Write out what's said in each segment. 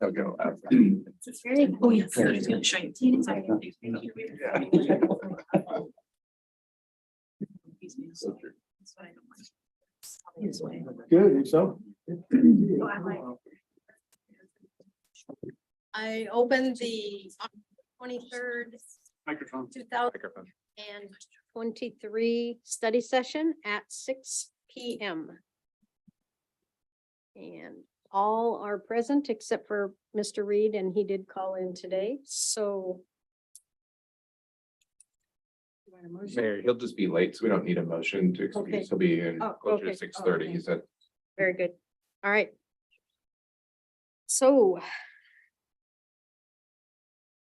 They'll go out. Oh, yeah. I was gonna show you. That's what I don't like. His way. Good, so. I opened the 23rd, Microphone. 2023 study session at 6 p.m. And all are present except for Mr. Reed, and he did call in today, so. You want a motion? Mayor, he'll just be late, so we don't need a motion to Okay. excuse. He'll be in Oh, closer okay. to 6:30. Okay. He said. Very good. All right. So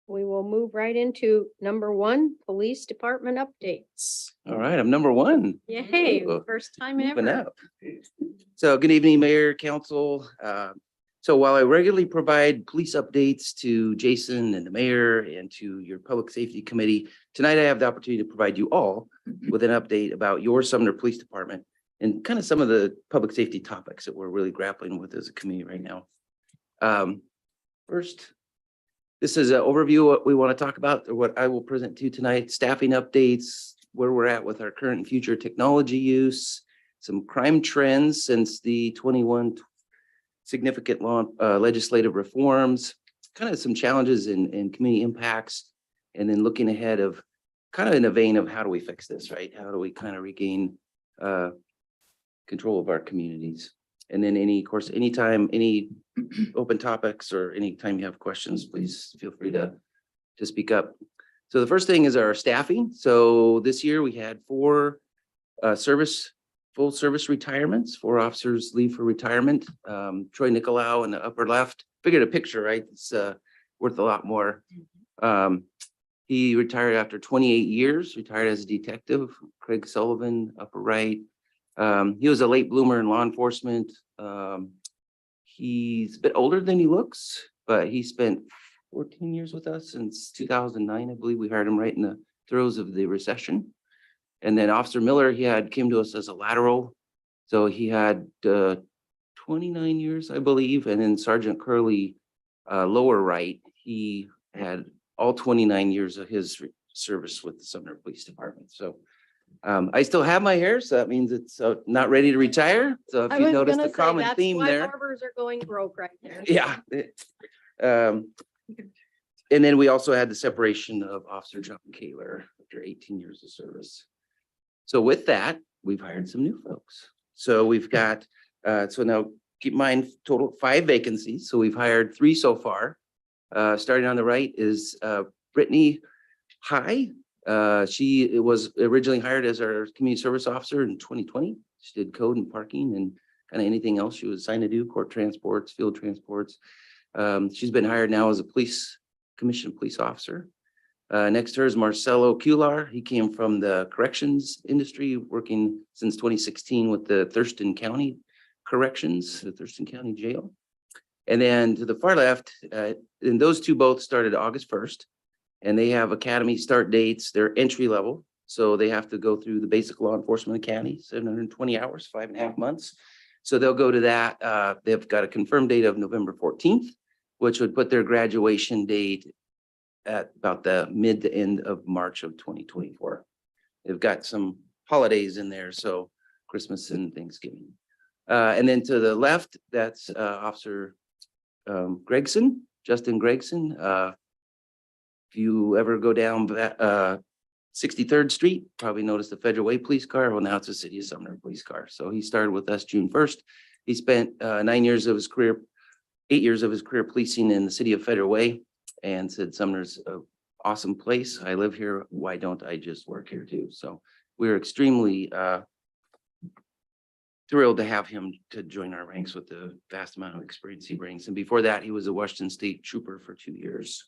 we will move right into number 1, police department updates. All right, I'm number one. Yay, Ooh, first time moving ever. up. So good evening, Mayor, Council. So while I regularly provide police updates to Jason and the mayor and to your Public Safety Committee, tonight I have the opportunity to provide you all with an update about your Sumner Police Department and kind of some of the public safety topics that we're really grappling with as a community right now. First, this is an overview of what we want to talk about, or what I will present to you tonight, staffing updates, where we're at with our current and future technology use, some crime trends since the 21 significant law legislative reforms, kind of some challenges in community impacts, and then looking ahead of kind of in a vein of how do we fix this, right? How do we kind of regain control of our communities? And then anytime, any open topics or anytime you have questions, please feel free to speak up. So the first thing is our staffing. So this year we had 4 full service retirements, 4 officers leave for retirement. Troy Nicolau in the upper left, figured a picture, right? It's worth a lot more. He retired after 28 years, retired as a detective. Craig Sullivan, upper right. He was a late bloomer in law enforcement. He's a bit older than he looks, but he spent 14 years with us since 2009. I believe we hired him right in the throes of the recession. And then Officer Miller, he came to us as a lateral. So he had 29 years, I believe. And then Sergeant Curley, lower right, he had all 29 years of his service with the Sumner Police Department. So I still have my hair, so that means it's not ready to retire. So if I you was notice gonna the say, common that's theme why there. barbers are going broke right there. Yeah. And then we also had the separation of Officer John Kaler after 18 years of service. So with that, we've hired some new folks. So we've got, so now keep in mind, total 5 vacancies. So we've hired 3 so far. Starting on the right is Brittany High. She was originally hired as our community service officer in 2020. She did code and parking and kind of anything else she was assigned to do, court transports, field transports. She's been hired now as a commissioned police officer. Next to her is Marcelo Cular. He came from the corrections industry, working since 2016 with the Thurston County Corrections, the Thurston County Jail. And then to the far left, and those 2 both started August 1st, and they have academy start dates. They're entry level, so they have to go through the basic law enforcement academy, 720 hours, 5.5 months. So they'll go to that. They've got a confirmed date of November 14th, which would put their graduation date at about the mid to end of March of 2024. They've got some holidays in there, so Christmas and Thanksgiving. And then to the left, that's Officer Gregson, Justin Gregson. If you ever go down 63rd Street, probably notice the Federal Way police car. Well, now it's a City of Sumner police car. So he started with us June 1st. He spent 8 years of his career policing in the city of Federal Way, and said Sumner's an awesome place. I live here. Why don't I just work here too? So we're extremely thrilled to have him to join our ranks with the vast amount of experience he brings. And before that, he was a Washington State Trooper for 2 years.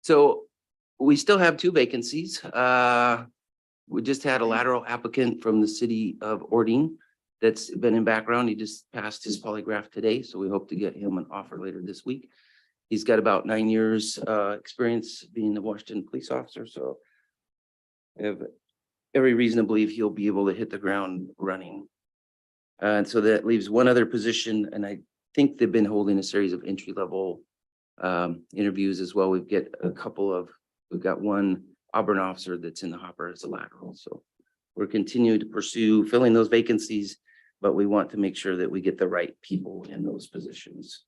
So we still have 2 vacancies. We just had a lateral applicant from the city of Orting that's been in background. He just passed his polygraph today, so we hope to get him an offer later this week. He's got about 9 years experience being a Washington police officer, so we have every reason to believe he'll be able to hit the ground running. And so that leaves one other position, and I think they've been holding a series of entry-level interviews as well. We've got one Auburn officer that's in the hopper as a lateral. So we're continuing to pursue filling those vacancies, but we want to make sure that we get the right people in those positions.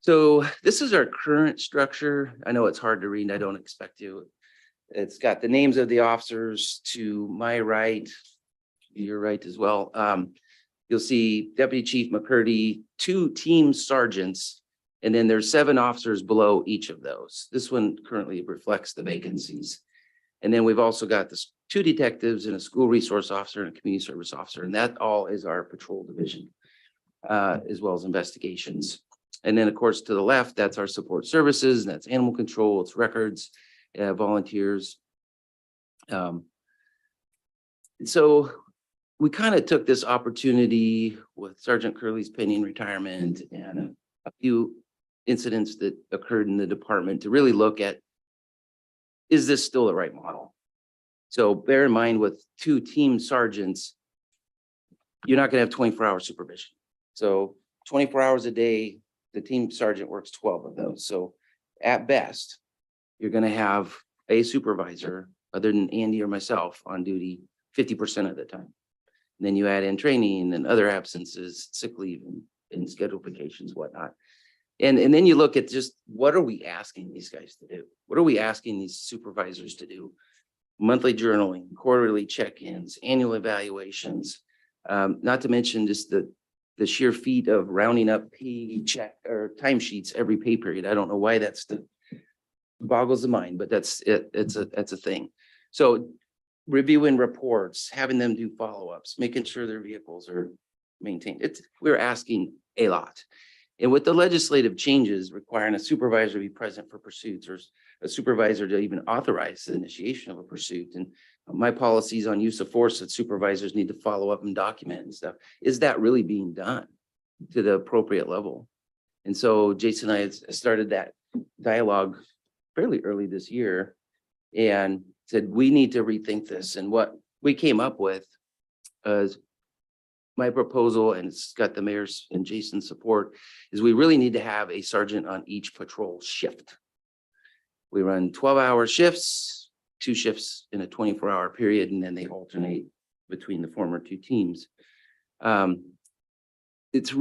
So this is our current structure. I know it's hard to read. I don't expect to. It's got the names of the officers to my right, your right as well. You'll see Deputy Chief McCurdy, 2 team sergeants, and then there's 7 officers below each of those. This one currently reflects the vacancies. And then we've also got this 2 detectives and a school resource officer and a community service officer, and that all is our patrol division, as well as investigations. And then, of course, to the left, that's our support services, and that's animal control, it's records, volunteers. So we kind of took this opportunity with Sergeant Curley's pending retirement and a few incidents that occurred in the department to really look at, is this still the right model? So bear in mind, with 2 team sergeants, you're not gonna have 24-hour supervision. So 24 hours a day, the team sergeant works 12 of those. So at best, you're gonna have a supervisor, other than Andy or myself, on duty 50% of the time. And then you add in training and other absences, sick leave and scheduled vacations, whatnot. And then you look at just, what are we asking these guys to do? What are we asking these supervisors to do? Monthly journaling, quarterly check-ins, annual evaluations, not to mention just the sheer feat of rounding up pay check or timesheets every pay period. I don't know why boggles the mind, but that's it. That's a thing. So reviewing reports, having them do follow-ups, making sure their vehicles are maintained. We're asking a lot. And with the legislative changes requiring a supervisor to be present for pursuits, or a supervisor to even authorize the initiation of a pursuit, and my policies on use of force that supervisors need to follow up and document and stuff, is that really being done to the appropriate level? And so Jason and I started that dialogue fairly early this year and said, we need to rethink this. And what we came up with is my proposal, and it's got the mayor's and Jason's support, is we really need to have a sergeant on each patrol shift. We run 12-hour shifts, 2 shifts in a 24-hour period, and then they alternate between the former 2 teams. It's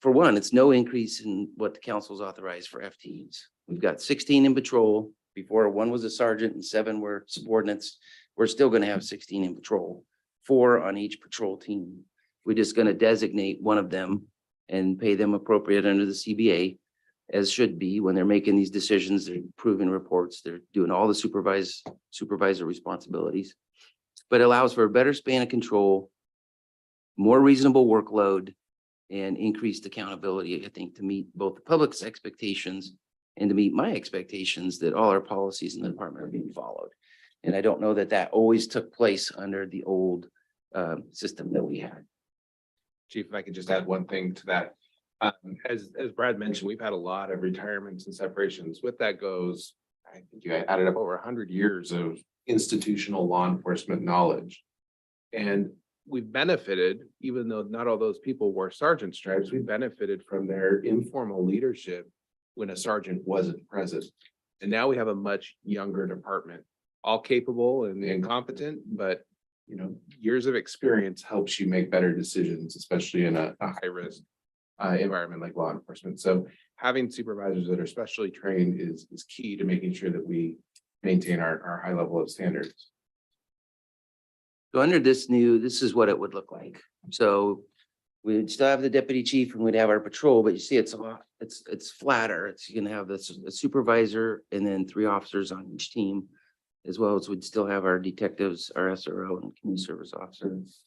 for one, it's no increase in what the council's authorized for FTEs. We've got 16 in patrol. Before, 1 was a sergeant and 7 were subordinates. We're still going to have 16 in patrol, 4 on each patrol team. We're just going to designate one of them and pay them appropriate under the CBA, as should be when they're making these decisions. They're approving reports. They're doing all the supervisor responsibilities, but it allows for a better span of control, more reasonable workload, and increased accountability, I think, to meet both the public's expectations and to meet my expectations that all our policies in the department are being followed. And I don't know that always took place under the old system that we had. Chief, if I could just add one thing to that. As Brad mentioned, we've had a lot of retirements and separations. With that goes, I think you added up over 100 years of institutional law enforcement knowledge. And we've benefited, even though not all those people wore sergeant stripes, we benefited from their informal leadership when a sergeant wasn't present. And now we have a much younger department, all capable and competent, but years of experience helps you make better decisions, especially in a high risk environment like law enforcement. So having supervisors that are specially trained is key to making sure that we maintain our high level of standards. So under this is what it would look like. So we'd still have the deputy chief and we'd have our patrol, but you see it's flatter. You're gonna have a supervisor and then 3 officers on each team, as well as we'd still have our detectives, our SRO and community service officers.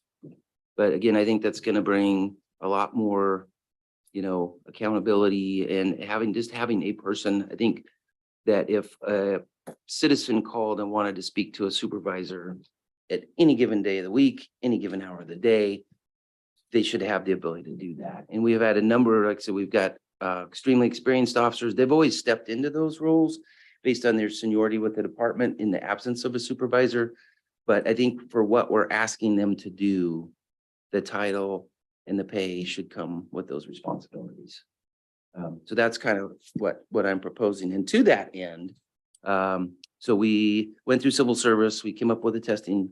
But again, I think that's gonna bring a lot more, accountability, and having a person. I think that if a citizen called and wanted to speak to a supervisor at any given day of the week, any given hour of the day, they should have the ability to do that. And we've had a number, like I said, we've got extremely experienced officers. They've always stepped into those roles, based on their seniority with the department in the absence of a supervisor. But I think for what we're asking them to do, the title and the pay should come with those responsibilities. So that's kind of what I'm proposing. And to that end, so we went through civil service, we came up with a testing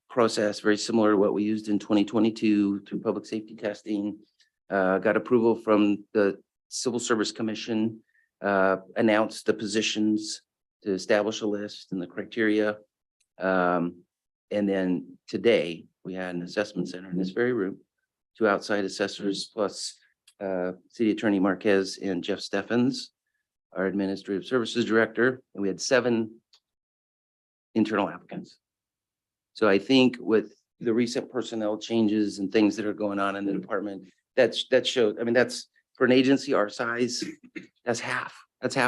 process very similar to what we used in 2022 through public safety testing. Got approval from the Civil Service Commission, announced the positions to establish a list and the criteria. And then today we had an assessment center in this very room, 2 outside assessors plus City Attorney Marquez and Jeff Steffens, our Administrative Services Director, and we had 7 internal applicants. So I think with the recent personnel changes and things that are going on in the department, that shows, I mean, that's for an agency our size, that's half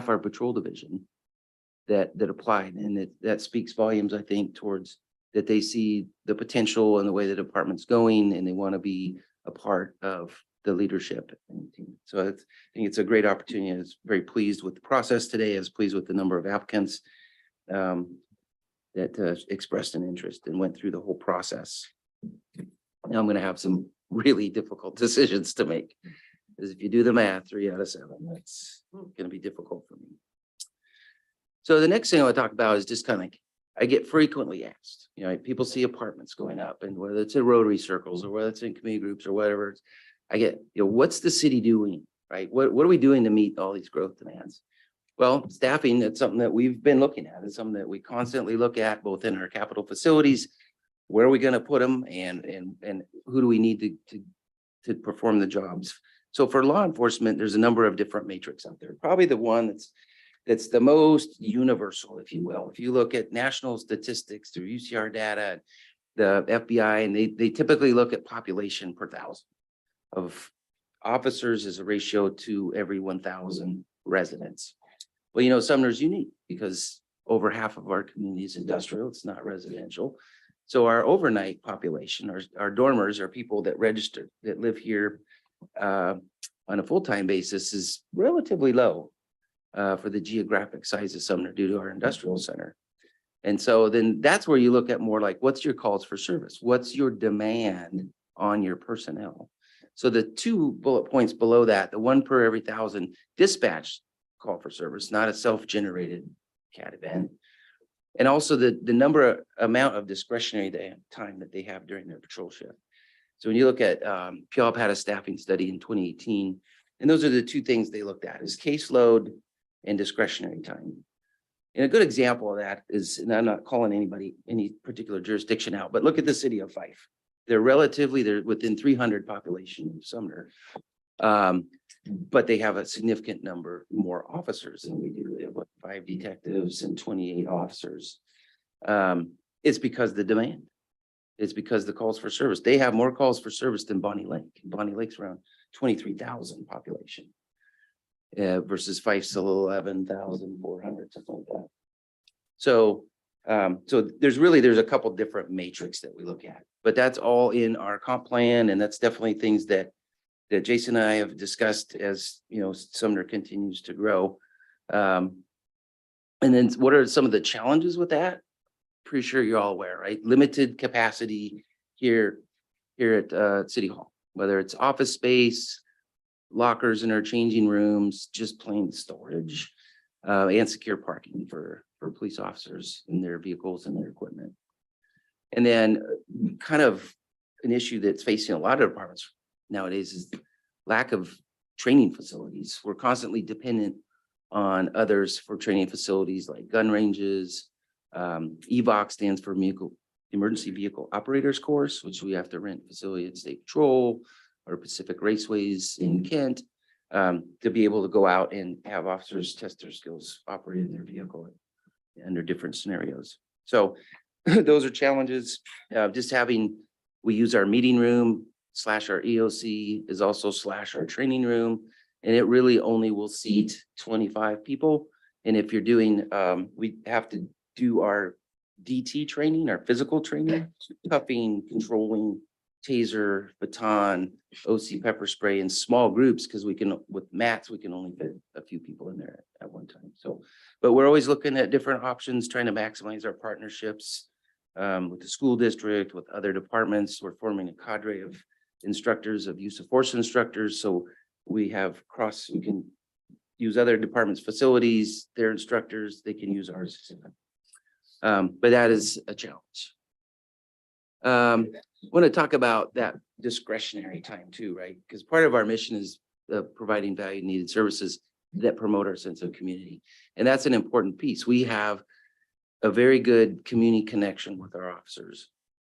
our patrol division that applied. And that speaks volumes, I think, towards that they see the potential and the way the department's going, and they want to be a part of the leadership. So I think it's a great opportunity. I was very pleased with the process today. I was pleased with the number of applicants that expressed an interest and went through the whole process. Now I'm going to have some really difficult decisions to make. Because if you do the math, 3 out of 7, that's going to be difficult for me. So the next thing I want to talk about is just kind of, I get frequently asked, you know, people see apartments going up, and whether it's in Rotary circles or whether it's in community groups or whatever, I get, you know, what's the city doing, right? What are we doing to meet all these growth demands? Well, staffing, that's something that we've been looking at. It's something that we constantly look at, both in our capital facilities, where are we going to put them, and who do we need to perform the jobs? So for law enforcement, there's a number of different matrix out there. Probably the one that's the most universal, if you will. If you look at national statistics through UCR data, the FBI, and they typically look at population per 1,000 of officers as a ratio to every 1,000 residents. Well, you know, Sumner's unique because over half of our community is industrial, it's not residential. So our overnight population, our dormers, are people that register, that live here on a full-time basis, is relatively low for the geographic size of Sumner due to our industrial center. And so then that's where you look at more like, what's your calls for service? What's your demand on your personnel? So the 2 bullet points below that, the 1 per every 1,000 dispatch call for service, not a self-generated CAT event. And also the amount of discretionary time that they have during their patrol shift. So when you look at, Puyallup had a staffing study in 2018, and those are the 2 things they looked at, is caseload and discretionary time. And a good example of that is, and I'm not calling any particular jurisdiction out, but look at the city of Fife. They're within 300 population of Sumner. But they have a significant number more officers than we do. They have 5 detectives and 28 officers. It's because the demand. It's because the calls for service. They have more calls for service than Bonnie Lake. Bonnie Lake's around 23,000 population versus Fife's still 11,400, something like that. So, there's a couple different matrix that we look at, but that's all in our comp plan, and that's definitely things that Jason and I have discussed as, you know, Sumner continues to grow. And then what are some of the challenges with that? Pretty sure you're all aware, right? Limited capacity here at City Hall, whether it's office space, lockers in our changing rooms, just plain storage, and secure parking for police officers in their vehicles and their equipment. And then kind of an issue that's facing a lot of departments nowadays is lack of training facilities. We're constantly dependent on others for training facilities like gun ranges. EVOC stands for Emergency Vehicle Operators Course, which we have to rent facility at State Patrol or Pacific Raceways in Kent to be able to go out and have officers test their skills operating their vehicle under different scenarios. So those are challenges. We use our meeting room / our EOC is also / our training room, and it really only will seat 25 people. And if you're doing, we have to do our DT training, our physical training, cuffing, controlling, taser, baton, OC pepper spray in small groups, because we can, with mats, we can only fit a few people in there at one time. So, but we're always looking at different options, trying to maximize our partnerships with the school district, with other departments. We're forming a cadre of instructors, of use of force instructors. So we we can use other departments' facilities, their instructors, they can use ours. But that is a challenge. Want to talk about that discretionary time too, right? Because part of our mission is providing value needed services that promote our sense of community. And that's an important piece. We have a very good community connection with our officers.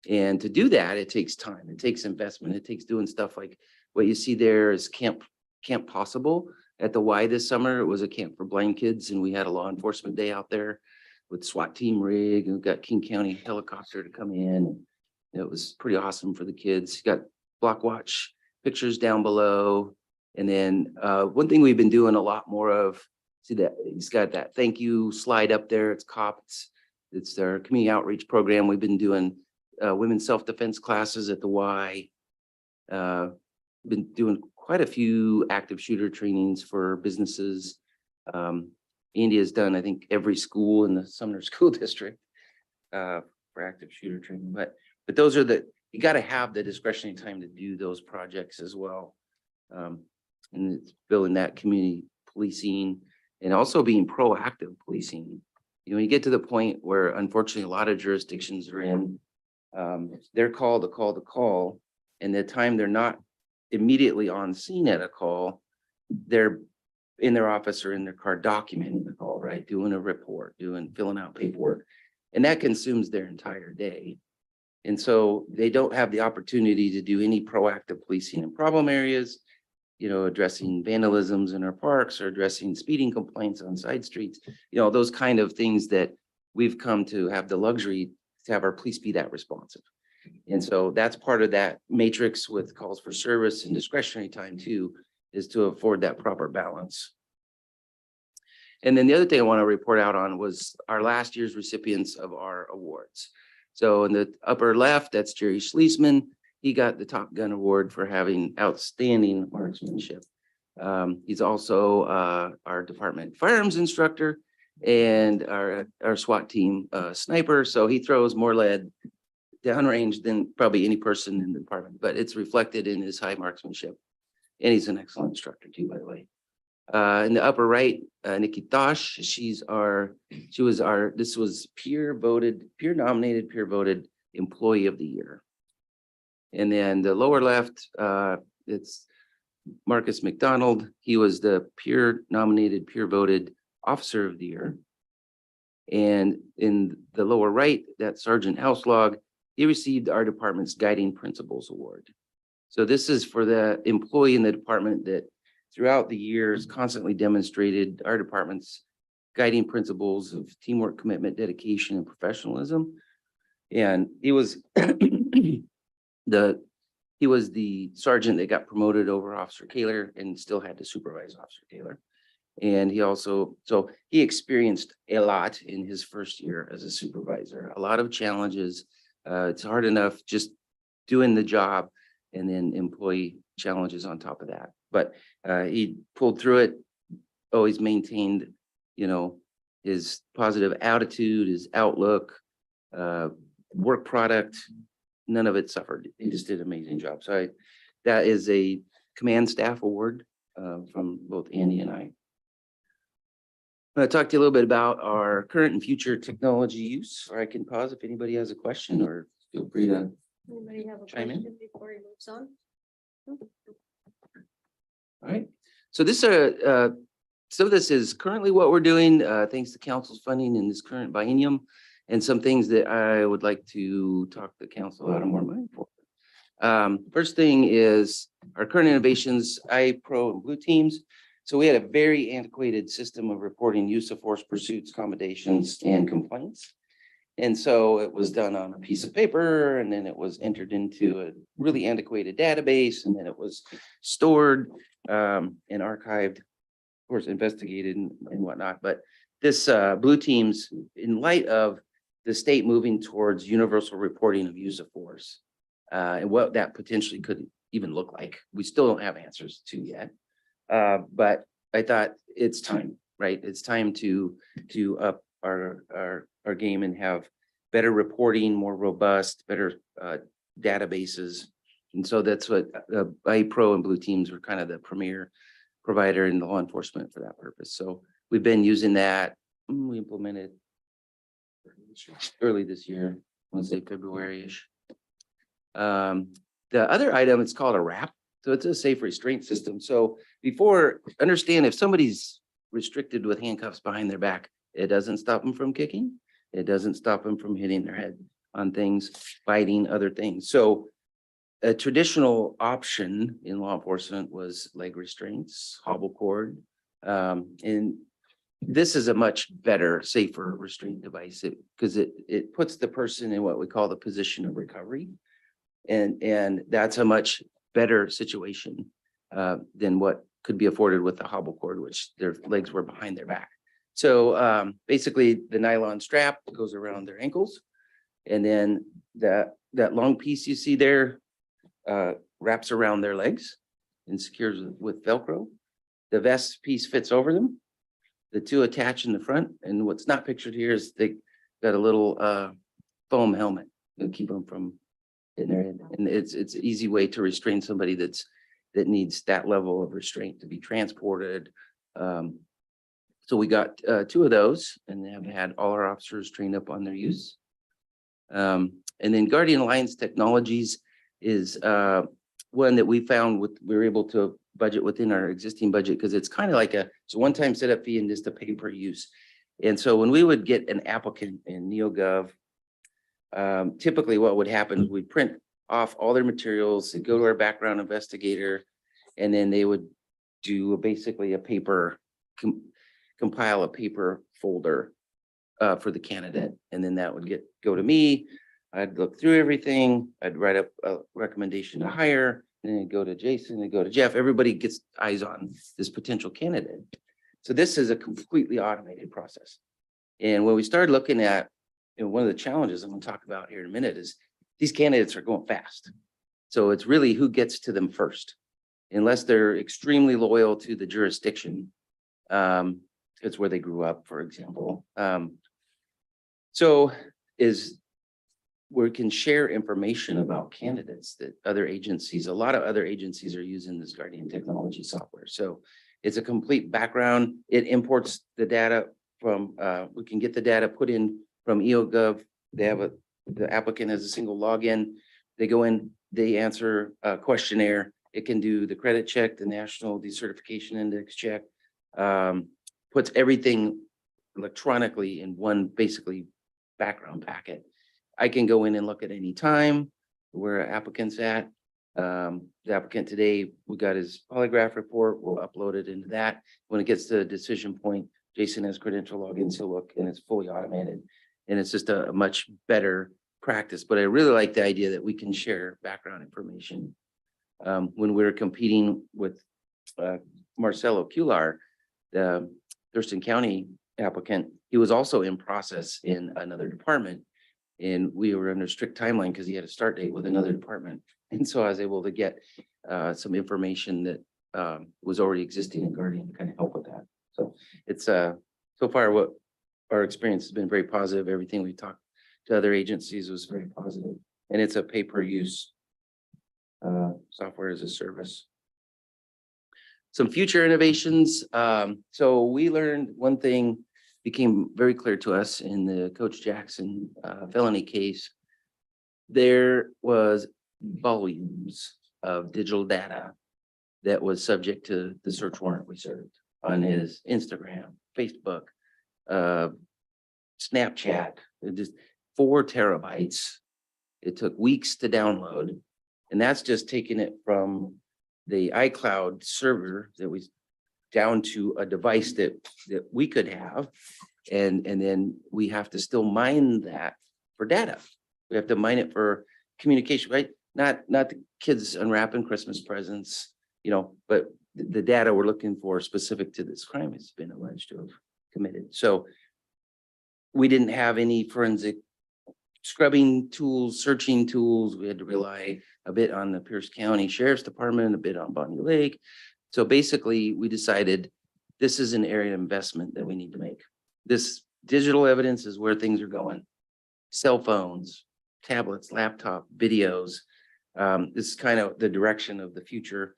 And to do that, it takes time, it takes investment, it takes doing stuff like what you see there is Camp Possible at the Y this summer. It was a camp for blind kids, and we had a law enforcement day out there with SWAT team rig, and we got King County helicopter to come in. It was pretty awesome for the kids. You got block watch pictures down below. And then one thing we've been doing a lot more of, see that he's got that thank you slide up there. It's COPS. It's their community outreach program. We've been doing women's self-defense classes at the Y. Been doing quite a few active shooter trainings for businesses. Andy has done, I think, every school in the Sumner School District for active shooter training. But those are you got to have the discretionary time to do those projects as well. And it's building that community policing and also being proactive policing. You know, you get to the point where unfortunately a lot of jurisdictions are in, they're called to call, and the time they're not immediately on scene at a call, they're in their office or in their car documenting the call, right? Doing a report, filling out paperwork, and that consumes their entire day. And so they don't have the opportunity to do any proactive policing in problem areas, you know, addressing vandalisms in our parks or addressing speeding complaints on side streets, you know, those kind of things that we've come to have the luxury to have our police be that responsive. And so that's part of that matrix with calls for service and discretionary time too, is to afford that proper balance. And then the other thing I want to report out on was our last year's recipients of our awards. So in the upper left, that's Jerry Schliessman. He got the Top Gun Award for having outstanding marksmanship. He's also our department firearms instructor and our SWAT team sniper. So he throws more lead downrange than probably any person in the department, but it's reflected in his high marksmanship. And he's an excellent instructor too, by the way. In the upper right, Nikki Tosh, this was peer nominated, peer voted employee of the year. And then the lower left, it's Marcus McDonald. He was the peer nominated, peer voted officer of the year. And in the lower right, that's Sergeant Houselog. He received our department's Guiding Principles Award. So this is for the employee in the department that throughout the years constantly demonstrated our department's guiding principles of teamwork, commitment, dedication, and professionalism. And he was the sergeant that got promoted over Officer Kaler and still had to supervise Officer Kaler. And he experienced a lot in his first year as a supervisor, a lot of challenges. It's hard enough just doing the job and then employee challenges on top of that. But he pulled through it, always maintained, you know, his positive attitude, his outlook, work product, none of it suffered. He just did an amazing job. So that is a command staff award from both Andy and I. I'm going to talk to you a little bit about our current and future technology use, or I can pause if anybody has a question, or feel free to. Anybody have a Chime in? question before he moves on? All right, so this some of this is currently what we're doing, thanks to council's funding in this current biennium, and some things that I would like to talk the council out of more money for. First thing is our current innovations, iPro and Blue Teams. So we had a very antiquated system of reporting use of force pursuits, accommodations, and complaints. And so it was done on a piece of paper, and then it was entered into a really antiquated database, and then it was stored and archived, of course, investigated and whatnot. But this Blue Teams, in light of the state moving towards universal reporting of use of force, and what that potentially could even look like. We still don't have answers to yet. But I thought it's time, right? It's time to up our game and have better reporting, more robust, better databases. And so that's what iPro and Blue Teams were kind of the premier provider in law enforcement for that purpose. So we've been using that. We implemented early this year, let's say February-ish. The other item, it's called a RAP. So it's a safe restraint system. So before, understand if somebody's restricted with handcuffs behind their back, it doesn't stop them from kicking. It doesn't stop them from hitting their head on things, biting other things. So a traditional option in law enforcement was leg restraints, hobble cord. And this is a much better, safer restraint device because it puts the person in what we call the position of recovery. And that's a much better situation than what could be afforded with the hobble cord, which their legs were behind their back. So basically the nylon strap goes around their ankles. And then that long piece you see there wraps around their legs and secures with Velcro. The vest piece fits over them. The two attach in the front. And what's not pictured here is they got a little foam helmet to keep them from hitting their head. And it's an easy way to restrain somebody that needs that level of restraint to be transported. So we got two of those and have had all our officers trained up on their use. And then Guardian Alliance Technologies is one that we found we were able to budget within our existing budget because it's kind of like it's a one-time setup fee and just a pay per use. And so when we would get an applicant in NeoGov, typically what would happen is we'd print off all their materials, they'd go to our background investigator, and then they would do basically a paper, compile a paper folder for the candidate. And then that would go to me. I'd look through everything. I'd write up a recommendation to hire, and then go to Jason and go to Jeff. Everybody gets eyes on this potential candidate. So this is a completely automated process. And when we started looking at, one of the challenges I'm going to talk about here in a minute is these candidates are going fast. So it's really who gets to them first, unless they're extremely loyal to the jurisdiction. It's where they grew up, for example. So we can share information about candidates that a lot of other agencies are using this Guardian technology software. So it's a complete background. It imports the data from, we can get the data put in from EOGov. The applicant has a single login. They go in, they answer a questionnaire. It can do the credit check, the national decertification index check, puts everything electronically in one basically background packet. I can go in and look at any time where an applicant's at. The applicant today, we got his polygraph report. We'll upload it into that. When it gets to the decision point, Jason has credential logins. He'll look and it's fully automated. And it's just a much better practice. But I really like the idea that we can share background information. When we were competing with Marcelo Cular, the Thurston County applicant, he was also in process in another department. And we were under strict timeline because he had a start date with another department. And so I was able to get some information that was already existing in Guardian to kind of help with that. So it's so far what our experience has been very positive. Everything we talked to other agencies was very positive. And it's a pay-per-use software as a service. Some future innovations. So we learned one thing became very clear to us in the Coach Jackson felony case. There was volumes of digital data that was subject to the search warrant we served on his Instagram, Facebook, Snapchat, just 4 terabytes. It took weeks to download. And that's just taking it from the iCloud server that was down to a device that we could have. And then we have to still mine that for data. We have to mine it for communication, right? Not the kids unwrapping Christmas presents, but the data we're looking for specific to this crime has been alleged to have committed. So we didn't have any forensic scrubbing tools, searching tools. We had to rely a bit on the Pierce County Sheriff's Department, a bit on Bonnie Lake. So basically, we decided this is an area of investment that we need to make. This digital evidence is where things are going. Cell phones, tablets, laptop, videos. This is kind of the direction of the future.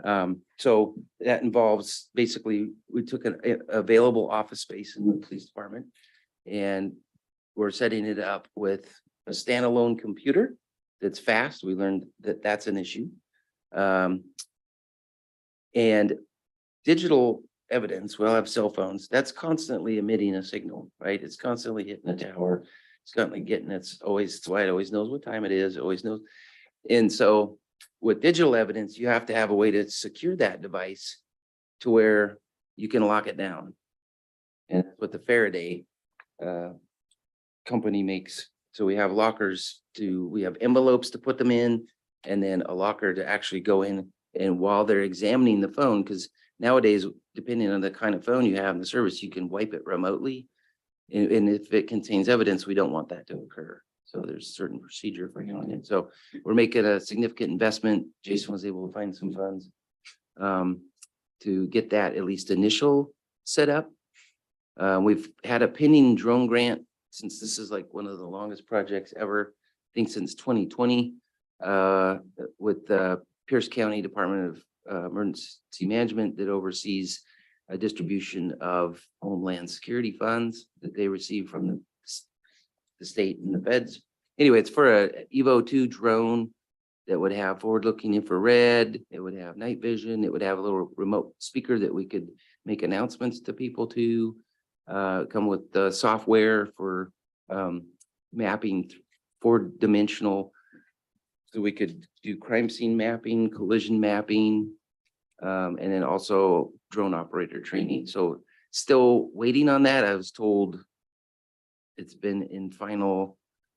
So that involves basically, we took an available office space in the police department and we're setting it up with a standalone computer that's fast. We learned that that's an issue. And digital evidence, we'll have cell phones, that's constantly emitting a signal, right? It's constantly hitting a tower. It's constantly getting, it's why it always knows what time it is, it always knows. And so with digital evidence, you have to have a way to secure that device to where you can lock it down. And that's what the Faraday company makes. So we have lockers we have envelopes to put them in, and then a locker to actually go in. And while they're examining the phone, because nowadays, depending on the kind of phone you have in the service, you can wipe it remotely. And if it contains evidence, we don't want that to occur. So there's a certain procedure for doing it. So we're making a significant investment. Jason was able to find some funds to get that at least initial setup. We've had a pending drone grant since this is like one of the longest projects ever, I think since 2020, with the Pierce County Department of Emergency Management that oversees a distribution of Homeland Security funds that they receive from the state and the feds. Anyway, it's for a Evo 2 drone that would have forward-looking infrared. It would have night vision. It would have a little remote speaker that we could make announcements to people to come with the software for mapping 4-dimensional. So we could do crime scene mapping, collision mapping, and then also drone operator training. So still waiting on that. I was told it's been in final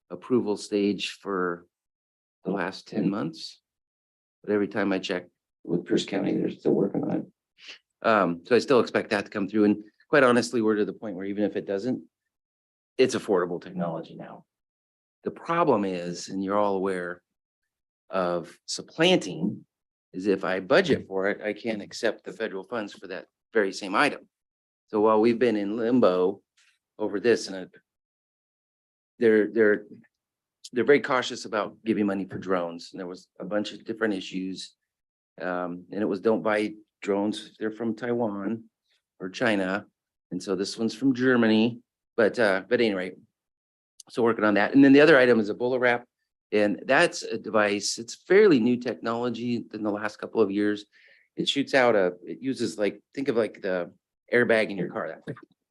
approval stage for the last 10 months. But every time I check with Pierce County, they're still working on it. So I still expect that to come through. And quite honestly, we're to the point where even if it doesn't, it's affordable technology now. The problem is, and you're all aware of supplanting, is if I budget for it, I can't accept the federal funds for that very same item. So while we've been in limbo over this, and they're very cautious about giving money for drones. And there was a bunch of different issues. And it was don't buy drones if they're from Taiwan or China. And so this one's from Germany, but anyway, so working on that. And then the other item is a bullet wrap. And that's a device, it's fairly new technology in the last couple of years. It shoots out it uses think of like the airbag in your car,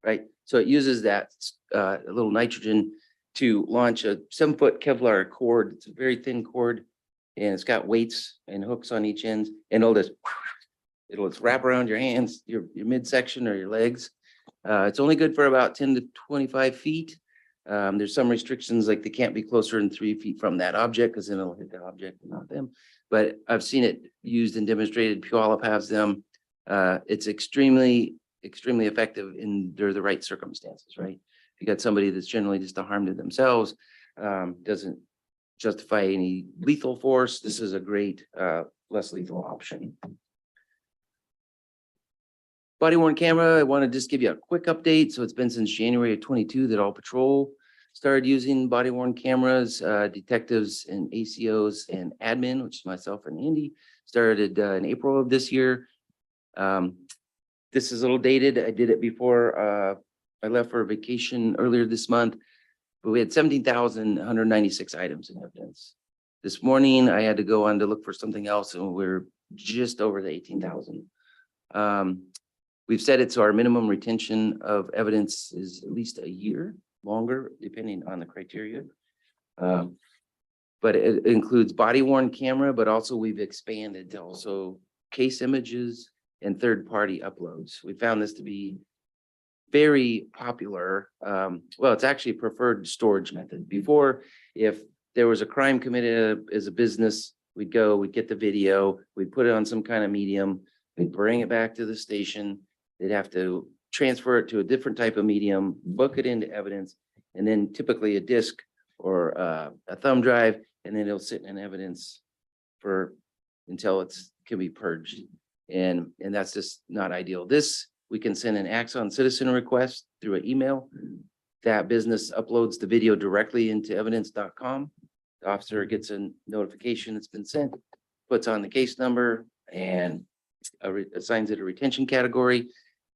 right? So it uses that a little nitrogen to launch a 7-foot Kevlar cord. It's a very thin cord and it's got weights and hooks on each end, and it'll just wrap around your hands, your midsection or your legs. It's only good for about 10 to 25 feet. There's some restrictions, like they can't be closer than 3 feet from that object because then it'll hit the object and not them. But I've seen it used and demonstrated. Puyallup has them. It's extremely effective under the right circumstances, right? If you got somebody that's generally just a harm to themselves, doesn't justify any lethal force, this is a great less lethal option. Body worn camera, I want to just give you a quick update. So it's been since January of 22 that all patrol started using body worn cameras. Detectives and ACOs and admin, which is myself and Andy, started in April of this year. This is a little dated. I did it before I left for a vacation earlier this month, but we had 17,196 items in evidence. This morning, I had to go on to look for something else, and we're just over the 18,000. We've said it, so our minimum retention of evidence is at least a year longer, depending on the criteria. But it includes body worn camera, but also we've expanded to also case images and third-party uploads. We found this to be very popular. Well, it's actually a preferred storage method. Before, if there was a crime committed as a business, we'd get the video, we'd put it on some kind of medium, we'd bring it back to the station. They'd have to transfer it to a different type of medium, book it into evidence, and then typically a disc or a thumb drive, and then it'll sit in evidence for, until it's, can be purged. And that's just not ideal. This, we can send an Axon citizen request through an email. That business uploads the video directly into evidence.com. The officer gets a notification it's been sent, puts on the case number and assigns it a retention category.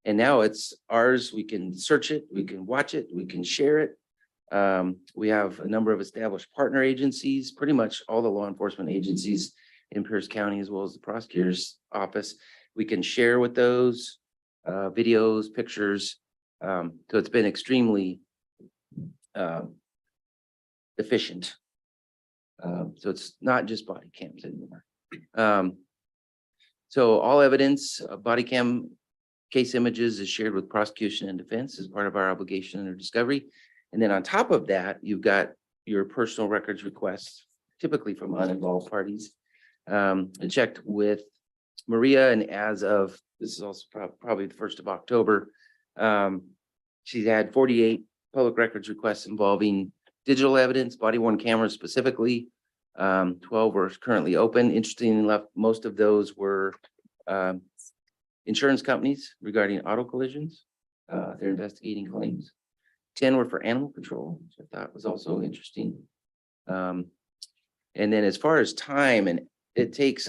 And now it's ours. We can search it, we can watch it, we can share it. We have a number of established partner agencies, pretty much all the law enforcement agencies in Pierce County, as well as the prosecutor's office. We can share with those videos, pictures. So it's been extremely efficient. So it's not just body cams anymore. So all evidence, body cam case images is shared with prosecution and defense as part of our obligation under discovery. And then on top of that, you've got your personal records requests, typically from uninvolved parties. I checked with Maria, and as of, this is also probably the 1st of October, she's had 48 public records requests involving digital evidence, body worn cameras specifically. 12 are currently open. Interestingly enough, most of those were insurance companies regarding auto collisions. They're investigating claims. 10 were for animal control, which I thought was also interesting. And then as far as time, and it takes,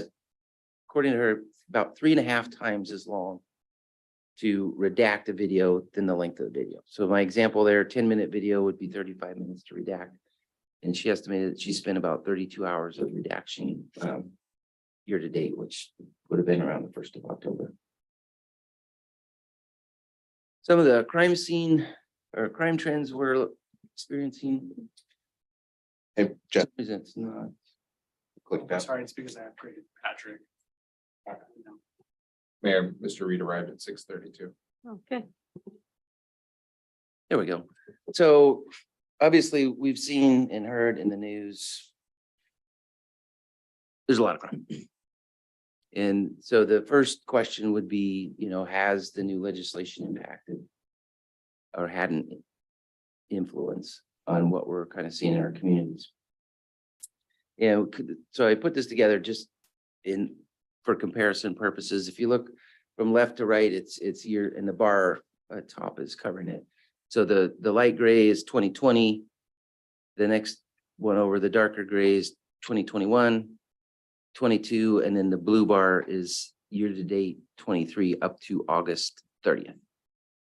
according to her, about 3.5 times as long to redact a video than the length of the video. So my example there, 10-minute video would be 35 minutes to redact. And she estimated that she spent about 32 hours of redaction year to date, which would have been around the 1st of October. Some of the crime scene or crime trends we're experiencing. Hey, Jeff, It's not. click that. Sorry, it's because I upgraded Patrick. Mayor, Mr. Reed arrived at 6:32. Okay. There we go. So obviously, we've seen and heard in the news. There's a lot of crime. And so the first question would be, has the new legislation impacted or had an influence on what we're kind of seeing in our communities? So I put this together just for comparison purposes. If you look from left to right, it's year, and the bar top is covering it. So the light gray is 2020. The next one over, the darker gray, is 2021, 22, and then the blue bar is year to date 23 up to August 30th.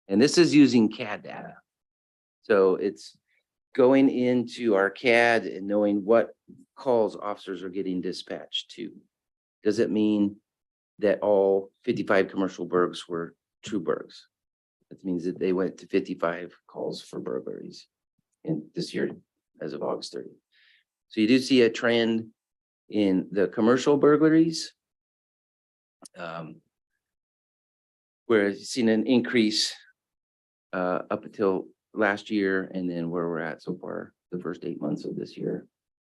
And this is using CAD data. So it's going into our CAD and knowing what calls officers are getting dispatched to. Does it mean that all 55 commercial burgs were true burgs? That means that they went to 55 calls for burglaries in this year as of August 30th. So you do see a trend in the commercial burglaries, where you've seen an increase up until last year, and then where we're at so far, the first 8 months of this year.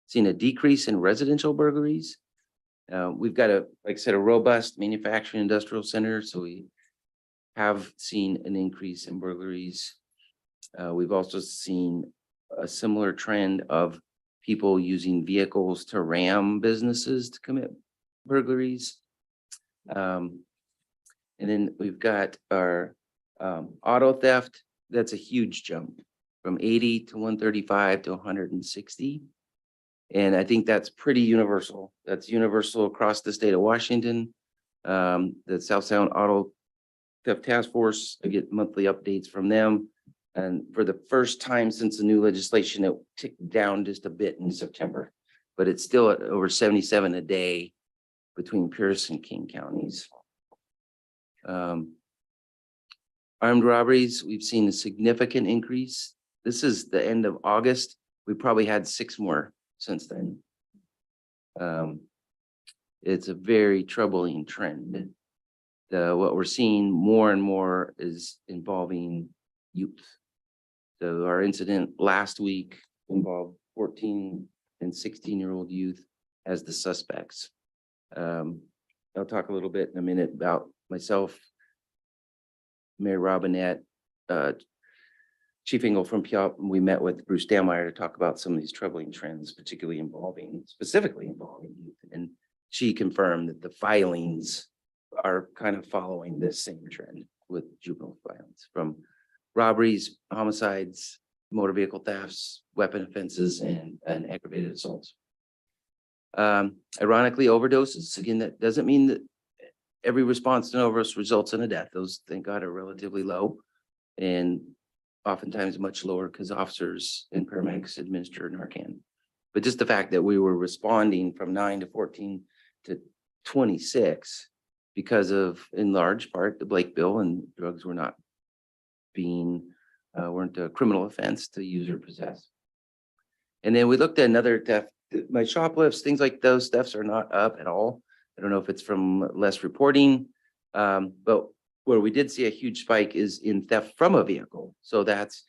Seen a decrease in residential burglaries. We've got like I said, a robust manufacturing industrial center, so we have seen an increase in burglaries. We've also seen a similar trend of people using vehicles to ram businesses to commit burglaries. And then we've got our auto theft. That's a huge jump from 80 to 135 to 160. And I think that's pretty universal. That's universal across the state of Washington. The South Sound Auto Theft Task Force, I get monthly updates from them. And for the first time since the new legislation, it ticked down just a bit in September, but it's still at over 77 a day between Pierce and King counties. Armed robberies, we've seen a significant increase. This is the end of August. We probably had 6 more since then. It's a very troubling trend. What we're seeing more and more is involving youth. So our incident last week involved 14 and 16-year-old youth as the suspects. I'll talk a little bit in a minute about myself, Mayor Robinette, Chief Engel from Puyallup, we met with Bruce Dameyer to talk about some of these troubling trends, specifically involving youth. And she confirmed that the filings are kind of following this same trend with juvenile violence, from robberies, homicides, motor vehicle thefts, weapon offenses, and aggravated assaults. Ironically, overdoses, again, that doesn't mean that every response to an overdose results in a death. Those, thank God, are relatively low and oftentimes much lower because officers and paramedics administer Narcan. But just the fact that we were responding from 9 to 14 to 26 because of, in large part, the Blake bill, and drugs were not weren't a criminal offense to use or possess. And then we looked at another theft, my shoplifts, things like those thefts are not up at all. I don't know if it's from less reporting, but where we did see a huge spike is in theft from a vehicle. So that's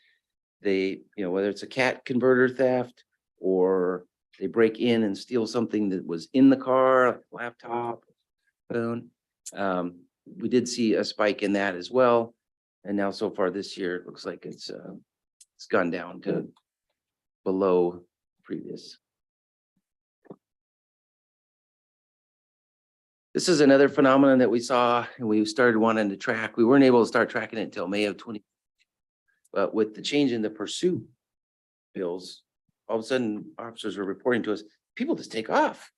whether it's a cat converter theft or they break in and steal something that was in the car, like a laptop, phone. We did see a spike in that as well. And now so far this year, it looks like it's gone down to below previous. This is another phenomenon that we saw and we started wanting to track. We weren't able to start tracking it until May of 20. But with the change in the pursuit bills, all of a sudden officers were reporting to us, people just take off.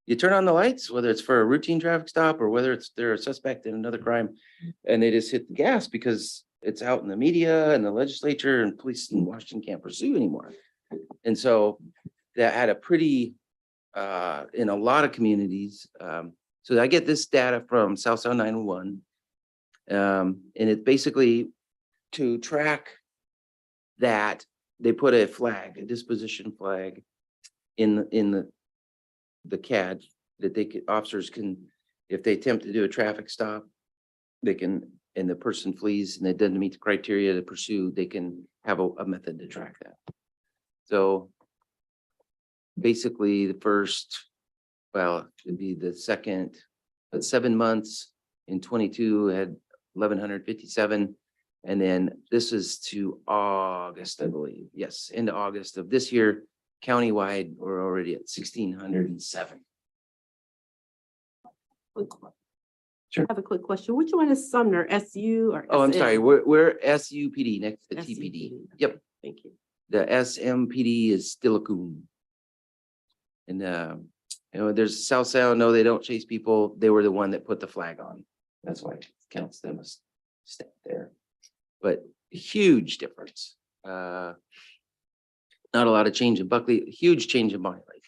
You turn on the lights, whether it's for a routine traffic stop or whether they're a suspect in another crime, and they just hit the gas because it's out in the media and the legislature and police in Washington can't pursue anymore. And so that had a pretty, in a lot of communities. So I get this data from South Sound 911. And it's basically to track that they put a flag, a disposition flag in the CAD that officers can, if they attempt to do a traffic stop, they can, and the person flees and it doesn't meet the criteria to pursue, they can have a method to track that. So basically the first, well, it'd be the second, but 7 months in 22 had 1,157. And then this is to August, I believe. Yes, into August of this year, countywide, we're already at 1,607. Sure. I have a quick question. Which one is Sumner, SU or? Oh, I'm SM? sorry, we're SUPD next to TPD. SUPD. Yep, Thank you. the SMPD is Steilacoom. And there's South Sound, no, they don't chase people. They were the one that put the flag on. That's why it counts them as step there. But huge difference. Not a lot of change in Buckley, huge change in Bonnie Lake.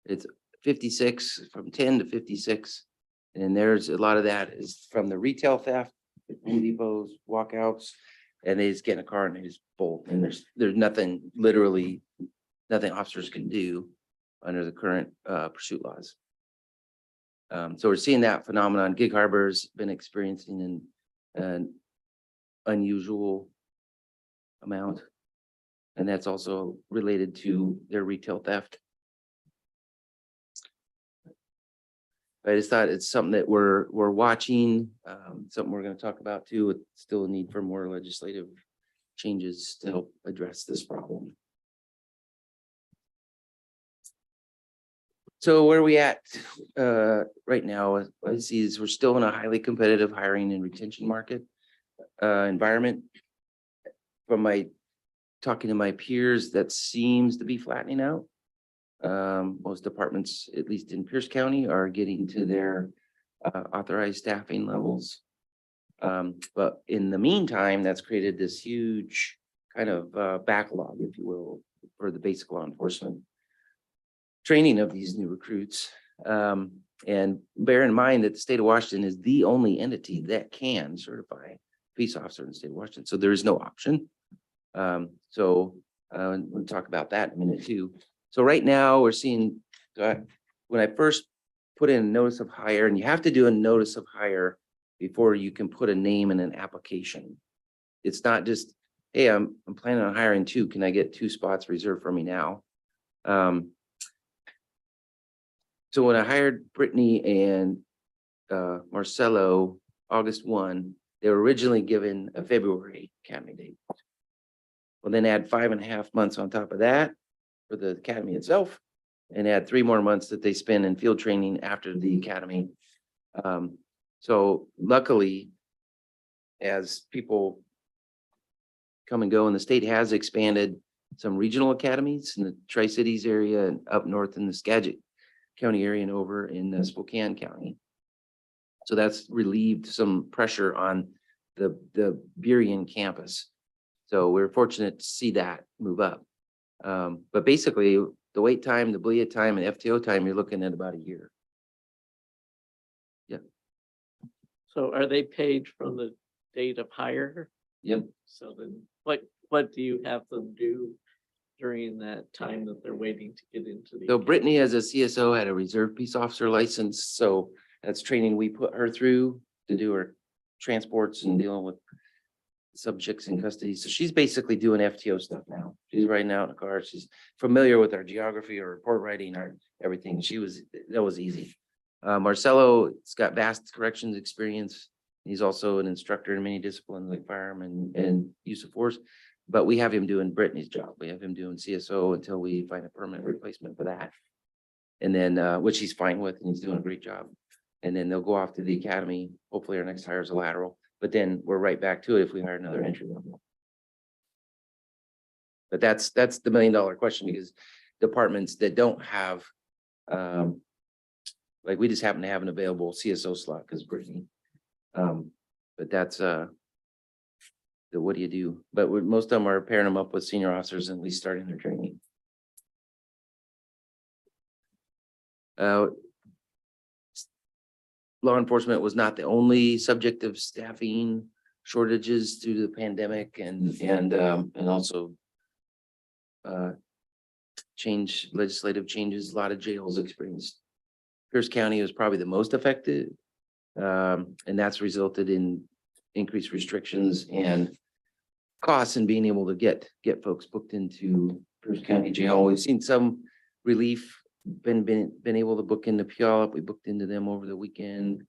It's 56 from 10 to 56. And there's a lot of that is from the retail theft, Home Depots, walkouts, and they just get in a car and they just bolt. And there's nothing, literally nothing officers can do under the current pursuit laws. So we're seeing that phenomenon. Gig Harbor's been experiencing an unusual amount. And that's also related to their retail theft. I just thought it's something that we're watching, something we're going to talk about too. It's still a need for more legislative changes to help address this problem. So where are we at right now? I see is we're still in a highly competitive hiring and retention market environment. From my talking to my peers, that seems to be flattening out. Most departments, at least in Pierce County, are getting to their authorized staffing levels. But in the meantime, that's created this huge kind of backlog, if you will, for the basic law enforcement training of these new recruits. And bear in mind that the state of Washington is the only entity that can certify a peace officer in the state of Washington. So there is no option. We'll talk about that in a minute too. So right now we're seeing, when I first put in a notice of hire, and you have to do a notice of hire before you can put a name in an application. It's not just, hey, I'm planning on hiring 2. Can I get 2 spots reserved for me now? So when I hired Brittany and Marcelo August 1, they were originally given a February academy date. We'll then add 5.5 months on top of that for the academy itself, and add 3 more months that they spend in field training after the academy. So luckily, as people come and go, and the state has expanded some regional academies in the Tri-Cities area and up north in the Skagit County area and over in Spokane County. So that's relieved some pressure on the Burien campus. So we're fortunate to see that move up. But basically, the wait time, the BLIA time, and FTO time, you're looking at about a year. So are they paid from the date of hire? Yep. So then what do you have them do during that time that they're waiting to get into the? So Brittany, as a CSO, had a reserve peace officer license, so that's training we put her through to do her transports and dealing with subjects in custody. So she's basically doing FTO stuff now. She's riding out in a car. She's familiar with our geography, our report writing, our everything. That was easy. Marcelo has got vast corrections experience. He's also an instructor in many disciplines like firearm and use of force. But we have him doing Brittany's job. We have him doing CSO until we find a permanent replacement for that. And then, which he's fine with, and he's doing a great job. And then they'll go off to the academy. Hopefully our next hire is a lateral, but then we're right back to it if we hire another entry level. But that's the $1 million question, because departments that don't have, like we just happen to have an available CSO slot because Brittany. But that's, what do you do? But most of them are pairing them up with senior officers and at least starting their training. Law enforcement was not the only subject of staffing shortages due to the pandemic and also legislative changes. A lot of jails experienced. Pierce County was probably the most affected. And that's resulted in increased restrictions and costs in being able to get folks booked into Pierce County Jail. We've seen some relief, been able to book into Puyallup. We booked into them over the weekend.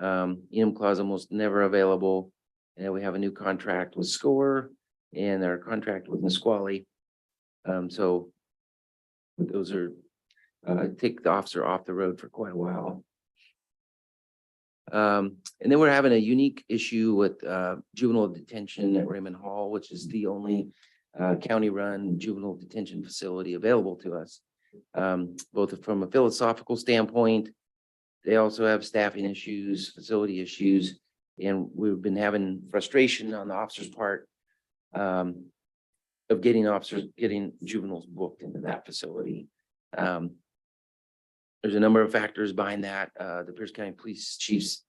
Enumclaw almost never available. And we have a new contract with SCORE and our contract with Nisqually. So those are take the officer off the road for quite a while. And then we're having a unique issue with juvenile detention at Raymond Hall, which is the only county-run juvenile detention facility available to us. Both from a philosophical standpoint, they also have staffing issues, facility issues, and we've been having frustration on the officer's part of getting juveniles booked into that facility. There's a number of factors behind that. The Pierce County Police Chief's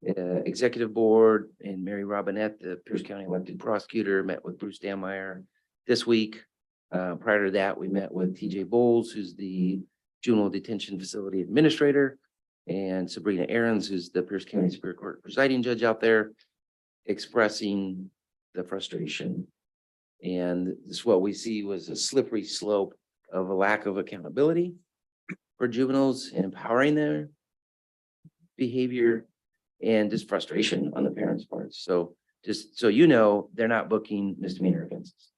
Executive Board and Mary Robinette, the Pierce County elected prosecutor, met with Bruce Dammeier this week. Prior to that, we met with TJ Bowles, who's the Juvenile Detention Facility Administrator, and Sabrina Aarons, who's the Pierce County Superior Court presiding judge out there, expressing the frustration. And this, what we see was a slippery slope of a lack of accountability for juveniles and empowering their behavior and just frustration on the parents' part. So just so you know, they're not booking misdemeanor offenses.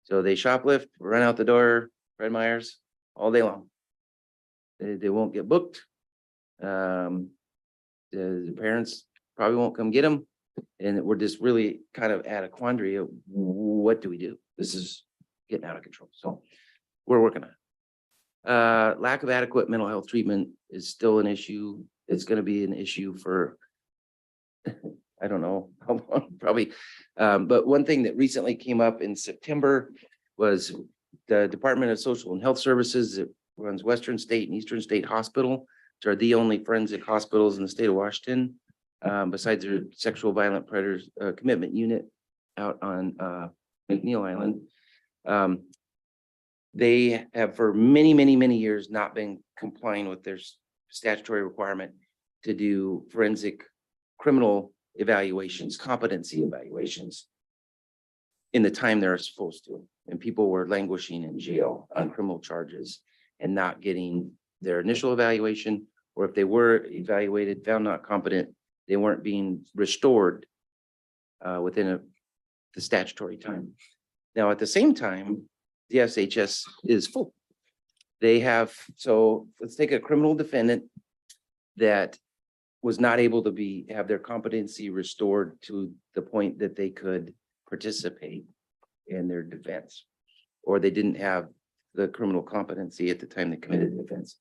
So they shoplift, run out the door, Fred Meyers, all day long. They won't get booked. The parents probably won't come get them. And we're just really kind of at a quandary of what do we do? This is getting out of control. So we're working on it. Lack of adequate mental health treatment is still an issue. It's going to be an issue for, I don't know how long, probably. But one thing that recently came up in September was the Department of Social and Health Services that runs Western State and Eastern State Hospital, which are the only forensic hospitals in the state of Washington, besides their sexual violent predators commitment unit out on McNeil Island. They have for many years not been complying with their statutory requirement to do forensic criminal evaluations, competency evaluations in the time they're supposed to. And people were languishing in jail on criminal charges and not getting their initial evaluation, or if they were evaluated, found not competent, they weren't being restored within the statutory time. Now, at the same time, the SHS is full. They have, so let's take a criminal defendant that was not able to have their competency restored to the point that they could participate in their defense, or they didn't have the criminal competency at the time they committed the offense.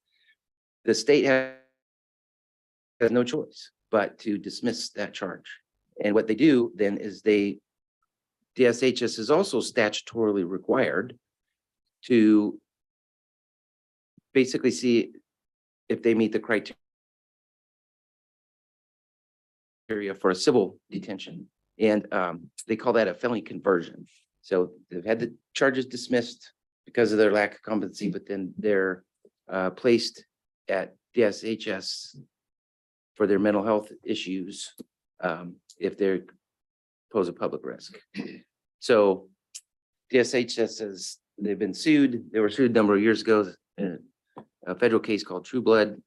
The state has no choice but to dismiss that charge. And what they do then is DSHS is also statutorily required to basically see if they meet the criteria for a civil detention. And they call that a felony conversion. So they've had the charges dismissed because of their lack of competency, but then they're placed at DSHS for their mental health issues if they pose a public risk. So DSHS says they've been sued. They were sued a number of years ago in a federal case called True Blood.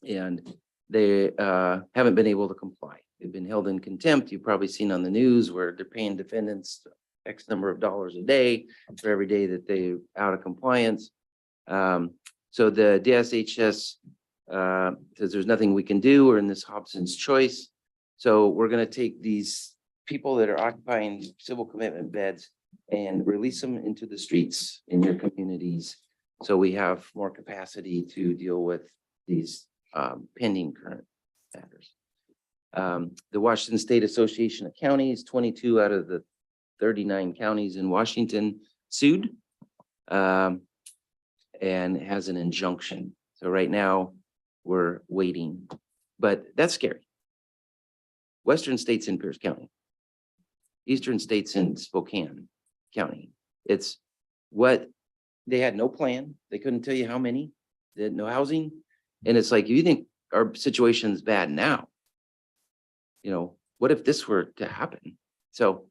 And they haven't been able to comply. They've been held in contempt. You've probably seen on the news where they're paying defendants X number of dollars a day for every day that they're out of compliance. So the DSHS says there's nothing we can do. We're in this Hobson's choice. So we're going to take these people that are occupying civil commitment beds and release them into the streets in your communities. So we have more capacity to deal with these pending current matters. The Washington State Association of Counties, 22 out of the 39 counties in Washington sued and has an injunction. So right now we're waiting, but that's scary. Western states in Pierce County, Eastern states in Spokane County. It's what they had no plan. They couldn't tell you how many, they had no housing. And it's like, you think our situation is bad now? What if this were to happen? So,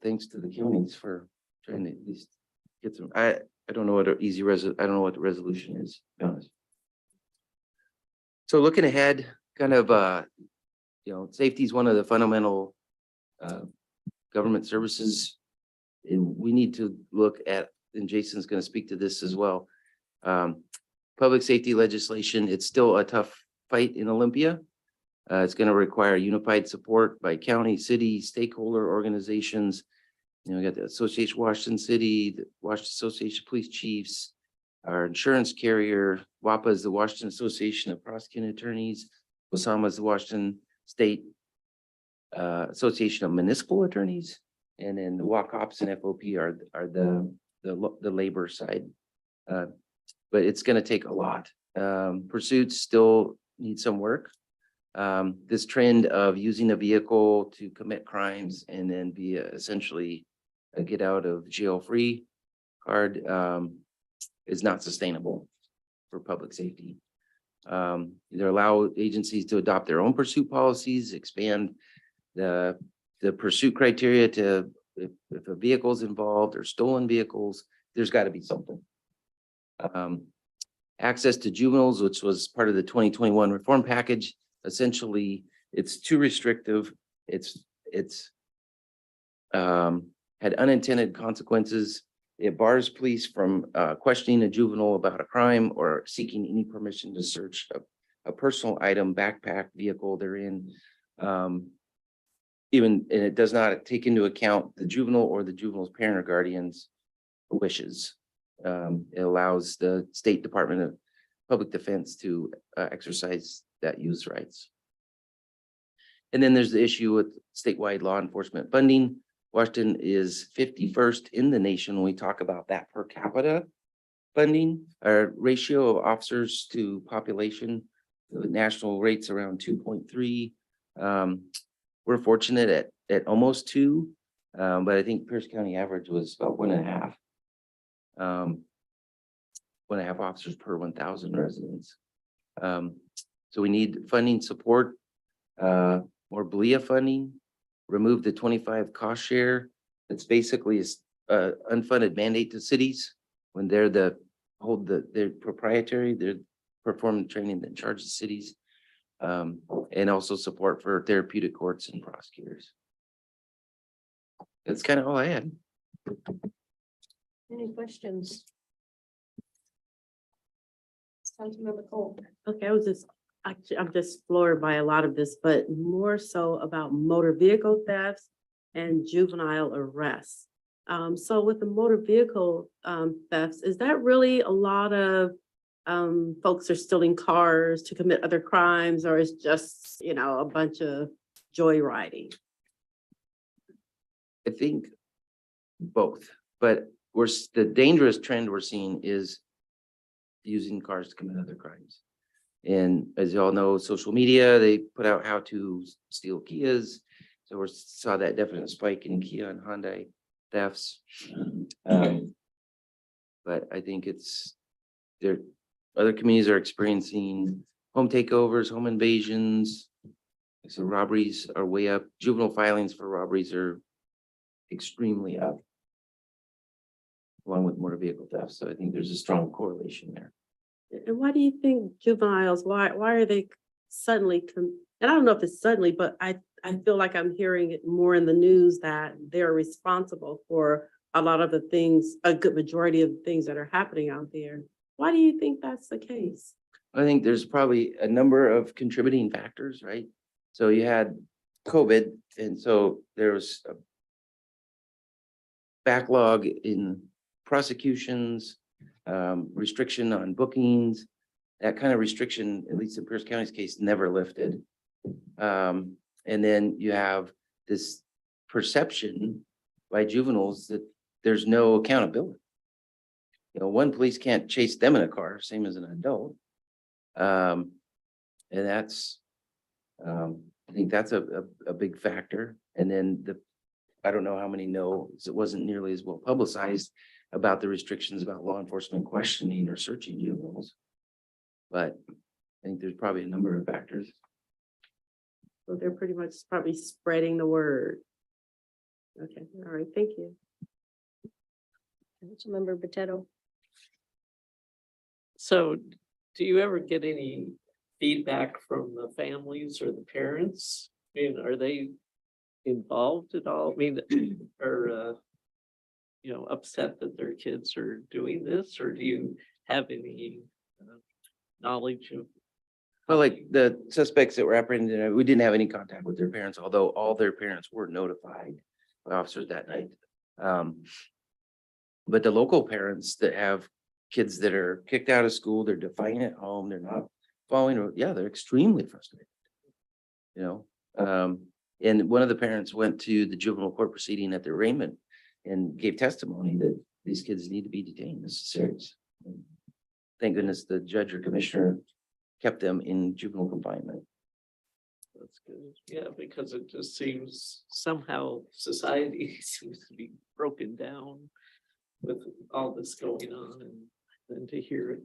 thanks to the counties for trying to at least get some, I don't know what I don't know what the resolution is, to be honest. So looking ahead, kind of, safety is one of the fundamental government services. And we need to look at, and Jason's going to speak to this as well. Public safety legislation, it's still a tough fight in Olympia. It's going to require unified support by county, city, stakeholder organizations. We got the Association of Washington City, the Washington Association of Police Chiefs, our insurance carrier, WAPA is the Washington Association of Prosecuting Attorneys, WASAMA is the Washington State Association of Municipal Attorneys, and then the WACOPS and FOP are the labor side. But it's going to take a lot. Pursuits still need some work. This trend of using a vehicle to commit crimes and then be essentially a get out of jail free card is not sustainable for public safety. Either allow agencies to adopt their own pursuit policies, expand the pursuit criteria to if a vehicle is involved or stolen vehicles, there's got to be something. Access to juveniles, which was part of the 2021 reform package. Essentially, it's too restrictive. It's had unintended consequences. It bars police from questioning a juvenile about a crime or seeking any permission to search a personal item, backpack, vehicle they're in. And it does not take into account the juvenile or the juvenile's parent or guardian's wishes. It allows the State Department of Public Defense to exercise that use rights. And then there's the issue with statewide law enforcement funding. Washington is 51st in the nation when we talk about that per capita funding. Our ratio of officers to population, the national rates around 2.3. We're fortunate at almost 2, but I think Pierce County average was about 1.5. 1.5 officers per 1,000 residents. So we need funding support, more BLEA funding, remove the 25 cost share. It's basically a unfunded mandate to cities when they're they're proprietary, they're performing training that charges cities, and also support for therapeutic courts and prosecutors. That's kind of all I had. Any questions? Councilmember Cole. Okay, I'm just floored by a lot of this, but more so about motor vehicle thefts and juvenile arrests. So with the motor vehicle thefts, is that really a lot of folks are stealing cars to commit other crimes, or is just, you know, a bunch of joyriding? I think both, but the dangerous trend we're seeing is using cars to commit other crimes. And as you all know, social media, they put out how to steal Kias. So we saw that definite spike in Kia and Hyundai thefts. But I think other communities are experiencing home takeovers, home invasions. So robberies are way up. Juvenile filings for robberies are extremely up, along with motor vehicle theft. So I think there's a strong correlation there. And why do you think juveniles, why are they suddenly, and I don't know if it's suddenly, but I feel like I'm hearing it more in the news that they're responsible for a lot of the things, a good majority of the things that are happening out there. Why do you think that's the case? I think there's probably a number of contributing factors, right? So you had COVID, and so there was a backlog in prosecutions, restriction on bookings. That kind of restriction, at least in Pierce County's case, never lifted. And then you have this perception by juveniles that there's no accountability. You know, one, police can't chase them in a car, same as an adult. And that's, I think that's a big factor. And then I don't know how many know, because it wasn't nearly as well publicized about the restrictions about law enforcement questioning or searching juveniles. But I think there's probably a number of factors. So they're pretty much probably spreading the word. Okay, all right, thank you. Councilmember Potato. So do you ever get any feedback from the families or the parents? I mean, are they involved at all? I mean, or, you know, upset that their kids are doing this, or do you have any knowledge of? Well, like the suspects that were apprehended, we didn't have any contact with their parents, although all their parents were notified by officers that night. But the local parents that have kids that are kicked out of school, they're defying at home, they're not following, yeah, they're extremely frustrated. You know, and one of the parents went to the juvenile court proceeding at the arraignment and gave testimony that these kids need to be detained. This is serious. Thank goodness the judge or commissioner kept them in juvenile confinement. That's good. Yeah, because it just seems somehow society seems to be broken down with all this going on, and then to hear it.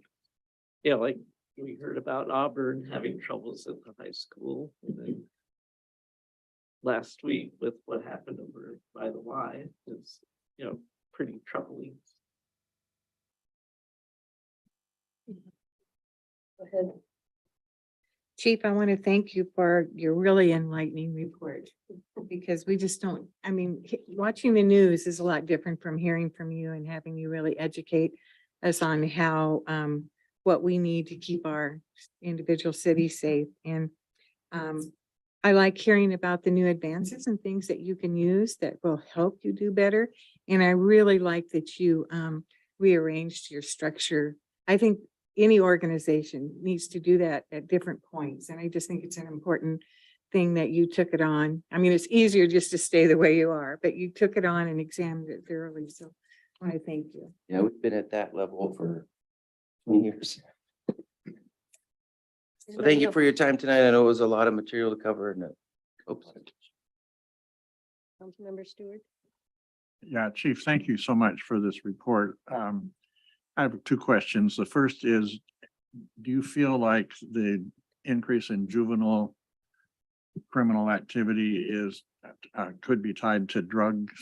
Yeah, like we heard about Auburn having troubles at the high school, and then last week with what happened over by the Y is, you know, pretty troubling. Go ahead. Chief, I want to thank you for your really enlightening report, because we just don't, I mean, watching the news is a lot different from hearing from you and having you really educate us on how, what we need to keep our individual cities safe. And I like hearing about the new advances and things that you can use that will help you do better. And I really like that you rearranged your structure. I think any organization needs to do that at different points. And I just think it's an important thing that you took it on. I mean, it's easier just to stay the way you are, but you took it on and examined it thoroughly. So I thank you. Yeah, we've been at that level for 20 years. So thank you for your time tonight. I know it was a lot of material to cover and oops. Councilmember Stewart. Yeah, Chief, thank you so much for this report. I have two questions. The first is, do you feel like the increase in juvenile criminal activity is could be tied to drugs?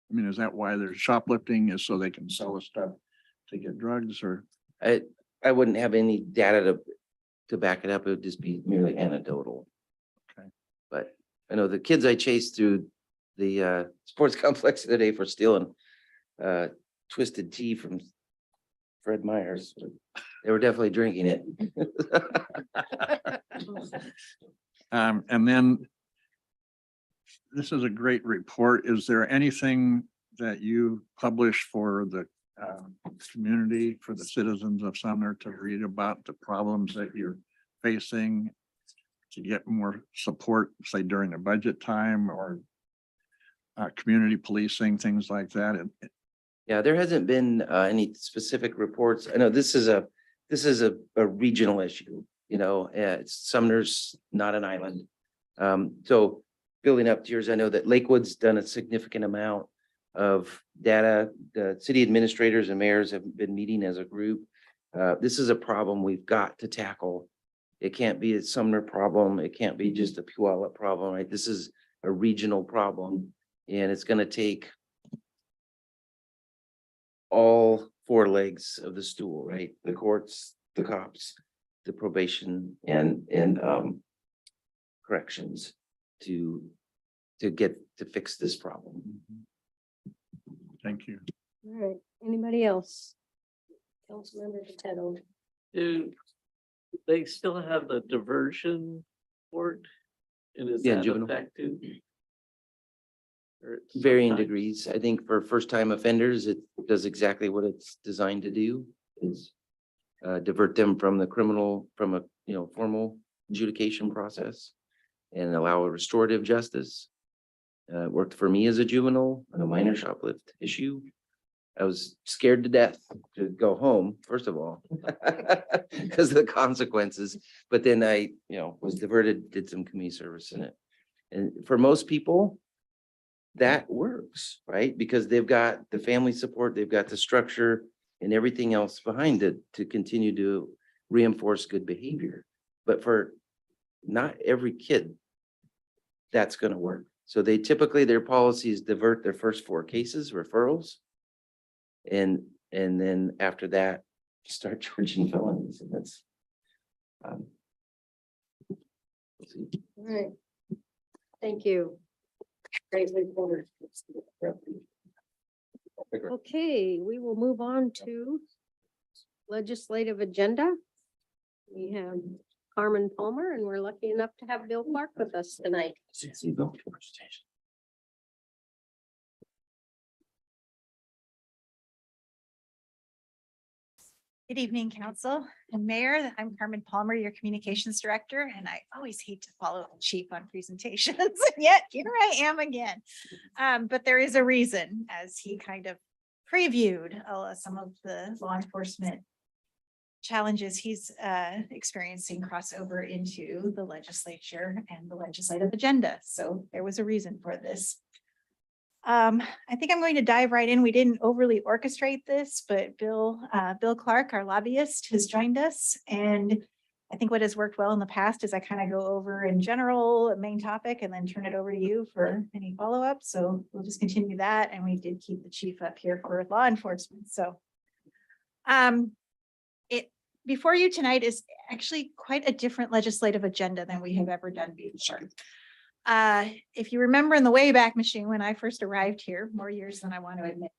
I mean, is that why there's shoplifting, is so they can sell us stuff to get drugs, or? I wouldn't have any data to back it up. It would just be merely anecdotal. Okay. But I know the kids I chased through the sports complex the other day for stealing twisted tea from Fred Meyer's. They were definitely drinking it. And then this is a great report. Is there anything that you publish for the community, for the citizens of Sumner to read about the problems that you're facing, to get more support, say during the budget time, or community policing, things like that? Yeah, there hasn't been any specific reports. I know this is a regional issue, you know, Sumner's not an island. So building up to yours, I know that Lakewood's done a significant amount of data. The city administrators and mayors have been meeting as a group. This is a problem we've got to tackle. It can't be a Sumner problem. It can't be just a Puyallup problem, right? This is a regional problem, and it's gonna take all four legs of the stool, right? The courts, the cops, the probation, and corrections to fix this problem. Thank you. All right, anybody else? Councilmember Patetto. Do they still have the diversion board? And is Yeah, that juvenile. effective? Or it's Varying sometimes- degrees. I think for first-time offenders, it does exactly what it's designed to do, is divert them from the criminal, from a, formal adjudication process and allow a restorative justice. It worked for me as a juvenile on a minor shoplift issue. I was scared to death to go home, first of all, because of the consequences. But then I, was diverted, did some community service in it. And for most people, that works, right? Because they've got the family support, they've got the structure and everything else behind it to continue to reinforce good behavior. But for not every kid, that's going to work. So they typically, their policies divert their first 4 cases, referrals. And then after that, start charging felonies, and that's we'll see. All right. Thank you. Great report. Okay, we will move on to legislative agenda. We have Carmen Palmer, and we're lucky enough to have Bill Clark with us tonight. See you, Bill. Good evening, council and mayor. I'm Carmen Palmer, your communications director, and I always hate to follow the chief on presentations, and yet here I am again. But there is a reason, as he kind of previewed some of the law enforcement challenges he's experiencing crossover into the legislature and the legislative agenda. So there was a reason for this. I think I'm going to dive right in. We didn't overly orchestrate this, but Bill Clark, our lobbyist, has joined us. And I think what has worked well in the past is I kind of go over in general, a main topic, and then turn it over to you for any follow-up. So we'll just continue that. And we did keep the chief up here for law enforcement. So before you tonight is actually quite a different legislative agenda than we have ever done before. If you remember in the Wayback Machine, when I first arrived here, more years than I want to admit,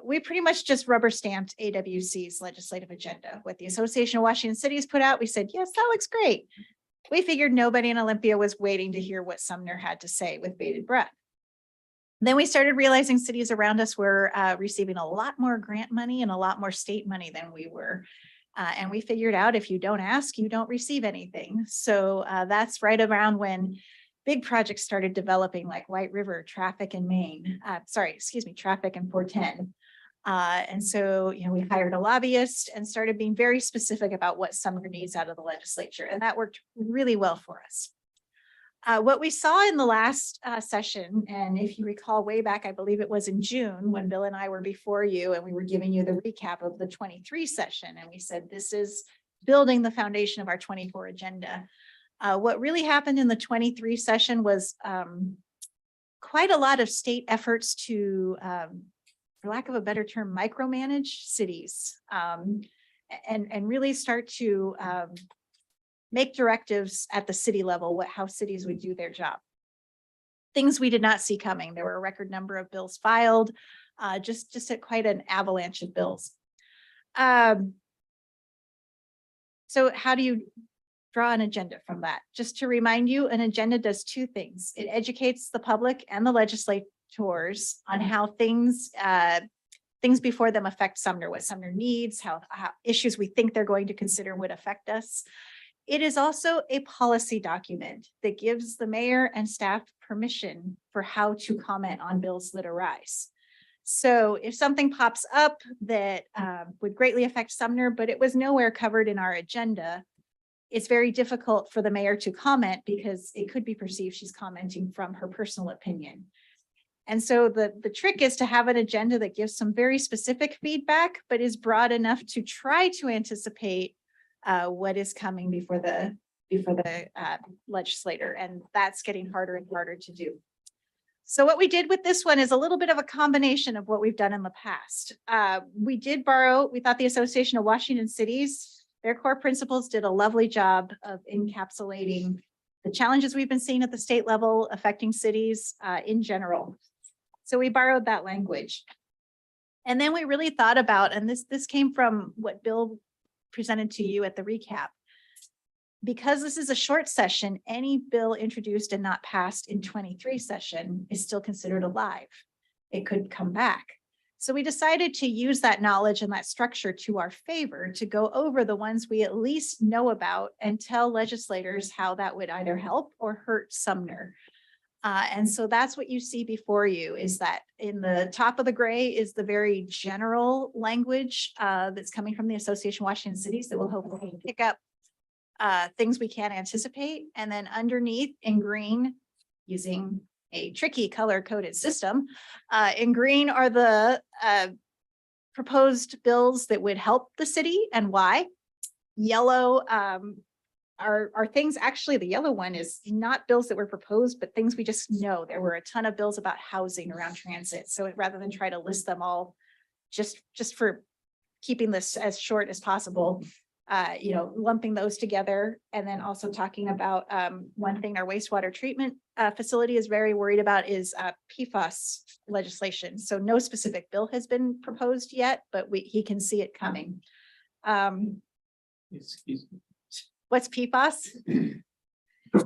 we pretty much just rubber stamped AWC's legislative agenda. What the Association of Washington Cities put out, we said, yes, that looks great. We figured nobody in Olympia was waiting to hear what Sumner had to say with bated breath. Then we started realizing cities around us were receiving a lot more grant money and a lot more state money than we were. And we figured out if you don't ask, you don't receive anything. So that's right around when big projects started developing, like White River, traffic in Maine, traffic in 410. And so, we hired a lobbyist and started being very specific about what Sumner needs out of the legislature. And that worked really well for us. What we saw in the last session, and if you recall way back, I believe it was in June when Bill and I were before you and we were giving you the recap of the 23 session. And we said, this is building the foundation of our 24 agenda. What really happened in the 23 session was quite a lot of state efforts to, for lack of a better term, micromanage cities and really start to make directives at the city level, how cities would do their job. things we did not see coming. There were a record number of bills filed, just at quite an avalanche of bills. So how do you draw an agenda from that? Just to remind you, an agenda does two things. It educates the public and the legislators on how things before them affect Sumner, what Sumner needs, how issues we think they're going to consider would affect us. It is also a policy document that gives the mayor and staff permission for how to comment on bills that arise. So if something pops up that would greatly affect Sumner, but it was nowhere covered in our agenda, it's very difficult for the mayor to comment because it could be perceived she's commenting from her personal opinion. And so the trick is to have an agenda that gives some very specific feedback, but is broad enough to try to anticipate what is coming before the legislator. And that's getting harder and harder to do. So what we did with this one is a little bit of a combination of what we've done in the past. We thought the Association of Washington Cities, their core principles did a lovely job of encapsulating the challenges we've been seeing at the state level affecting cities in general. So we borrowed that language. And then we really thought about, and this came from what Bill presented to you at the recap. Because this is a short session, any bill introduced and not passed in 23 session is still considered alive. It could come back. So we decided to use that knowledge and that structure to our favor to go over the ones we at least know about and tell legislators how that would either help or hurt Sumner. And so that's what you see before you, is that in the top of the gray is the very general language that's coming from the Association of Washington Cities that will hopefully pick up things we can't anticipate. And then underneath in green, using a tricky color coded system, in green are the proposed bills that would help the city and why. Yellow are things, actually the yellow one is not bills that were proposed, but things we just know. There were a ton of bills about housing around transit. So rather than try to list them all, just for keeping this as short as possible, lumping those together, and then also talking about one thing our wastewater treatment facility is very worried about is PFAS legislation. So no specific bill has been proposed yet, but he can see it coming. Excuse me. What's PFAS?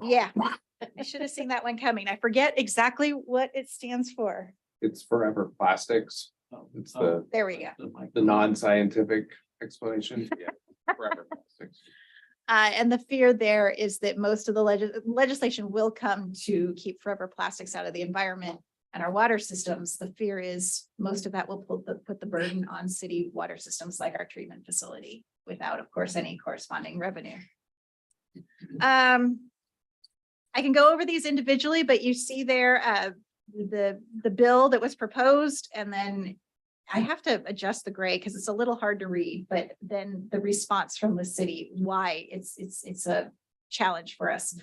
Yeah, I should have seen that one coming. I forget exactly what it stands for. It's forever plastics. It's There we go. the non-scientific explanation. Yeah, forever plastics. And the fear there is that most of the legislation will come to keep forever plastics out of the environment and our water systems. The fear is most of that will put the burden on city water systems like our treatment facility without, of course, any corresponding revenue. I can go over these individually, but you see there the bill that was proposed, and then I have to adjust the gray because it's a little hard to read, but then the response from the city, why it's a challenge for us.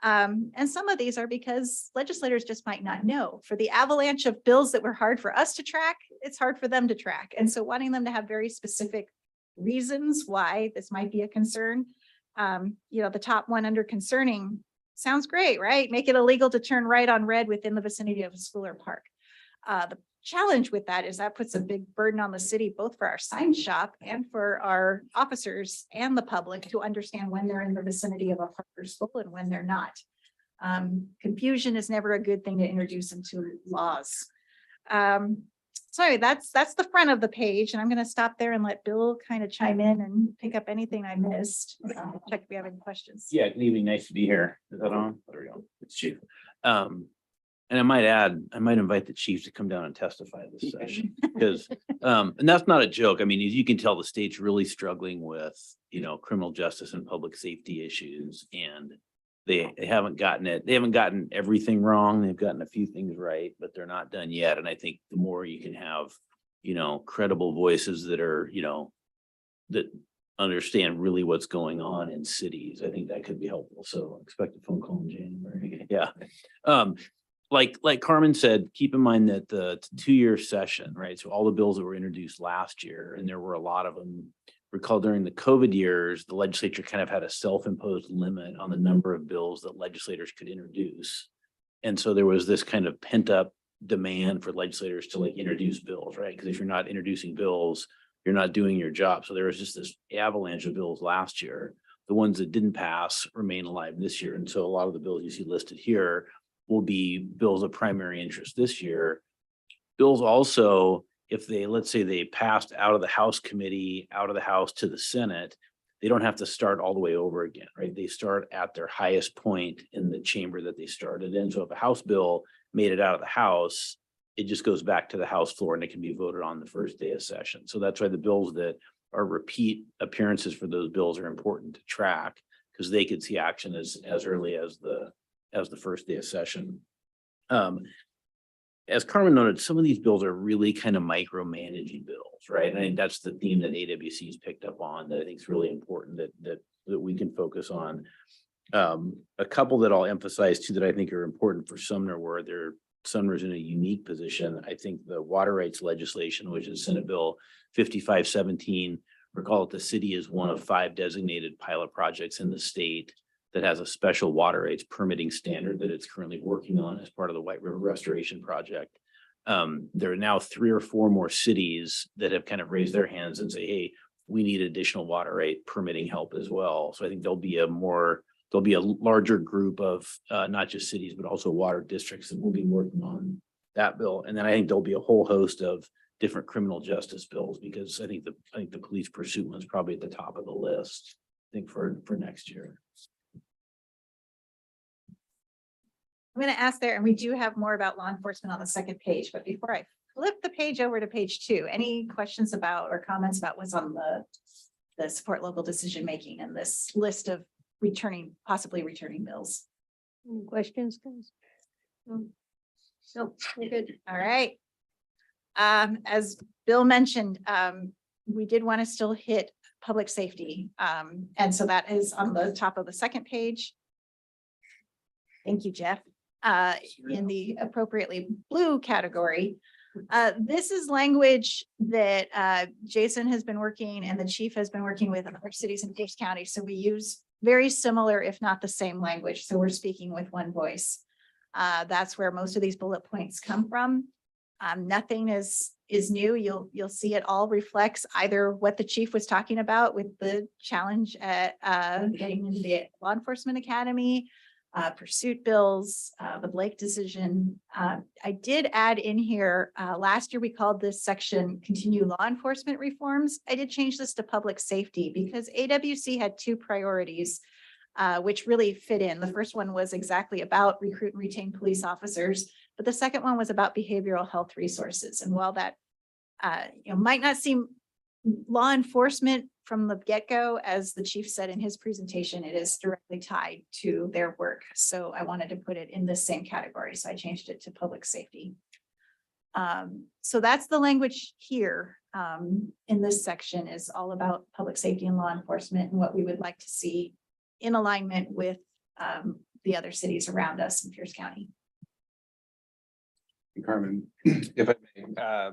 And some of these are because legislators just might not know. For the avalanche of bills that were hard for us to track, it's hard for them to track. And so wanting them to have very specific reasons why this might be a concern. The top one under concerning sounds great, right? Make it illegal to turn right on red within the vicinity of a school or park. The challenge with that is that puts a big burden on the city, both for our sign shop and for our officers and the public to understand when they're in the vicinity of a park or school and when they're not. Confusion is never a good thing to introduce into laws. So anyway, that's the front of the page, and I'm going to stop there and let Bill kind of chime in and pick up anything I missed. Check if we have any questions. Yeah, good evening. Nice to be here. Is that on? There we go. It's Chief. And I might add, I might invite the chief to come down and testify at this session because, and that's not a joke. I mean, as you can tell, the state's really struggling with, criminal justice and public safety issues, and they haven't gotten it. They haven't gotten everything wrong. They've gotten a few things right, but they're not done yet. And I think the more you can have, credible voices that are, that understand really what's going on in cities, I think that could be helpful. So expect a phone call in January. Yeah. Like Carmen said, keep in mind that the 2-year session, right? So all the bills that were introduced last year, and there were a lot of them. Recall during the COVID years, the legislature kind of had a self-imposed limit on the number of bills that legislators could introduce. And so there was this kind of pent up demand for legislators to like introduce bills, right? Because if you're not introducing bills, you're not doing your job. So there was just this avalanche of bills last year. The ones that didn't pass remain alive this year. And so a lot of the bills you see listed here will be bills of primary interest this year. Bills also, if they, let's say they passed out of the House committee, out of the House to the Senate, they don't have to start all the way over again, right? They start at their highest point in the chamber that they started in. So if a House bill made it out of the House, it just goes back to the House floor and it can be voted on the first day of session. So that's why the bills that are repeat appearances for those bills are important to track, because they could see action as early as the first day of session. As Carmen noted, some of these bills are really kind of micromanaging bills, right? And I think that's the theme that AWC has picked up on, that I think is really important that we can focus on. A couple that I'll emphasize too that I think are important for Sumner, where Sumner's in a unique position. I think the water rights legislation, which is Senate Bill 5517, recall that the city is one of 5 designated pilot projects in the state that has a special water rights permitting standard that it's currently working on as part of the White River Restoration Project. There are now 3 or 4 more cities that have kind of raised their hands and say, hey, we need additional water right permitting help as well. So I think there'll be a larger group of not just cities, but also water districts that will be working on that bill. And then I think there'll be a whole host of different criminal justice bills, because I think the police pursuit one's probably at the top of the list, I think for next year. I'm going to ask there, and we do have more about law enforcement on the second page, but before I flip the page over to page 2, any questions about or comments about what's on the support local decision making and this list of possibly returning bills? Any questions, guys? No, we're good. All right. As Bill mentioned, we did want to still hit public safety. And so that is on the top of the second page. Thank you, Jeff. In the appropriately blue category. This is language that Jason has been working and the chief has been working with other cities in Pierce County. So we use very similar, if not the same language. So we're speaking with one voice. That's where most of these bullet points come from. Nothing is new. You'll see it all reflects either what the chief was talking about with the challenge at getting into the law enforcement academy, pursuit bills, the Blake decision. I did add in here, last year we called this section continue law enforcement reforms. I did change this to public safety because AWC had 2 priorities, which really fit in. The first one was exactly about recruit and retain police officers, but the second one was about behavioral health resources. And while that might not seem law enforcement from the get-go, as the chief said in his presentation, it is directly tied to their work. So I wanted to put it in the same category. So I changed it to public safety. So that's the language here in this section is all about public safety and law enforcement and what we would like to see in alignment with the other cities around us in Pierce County. Carmen, if I may,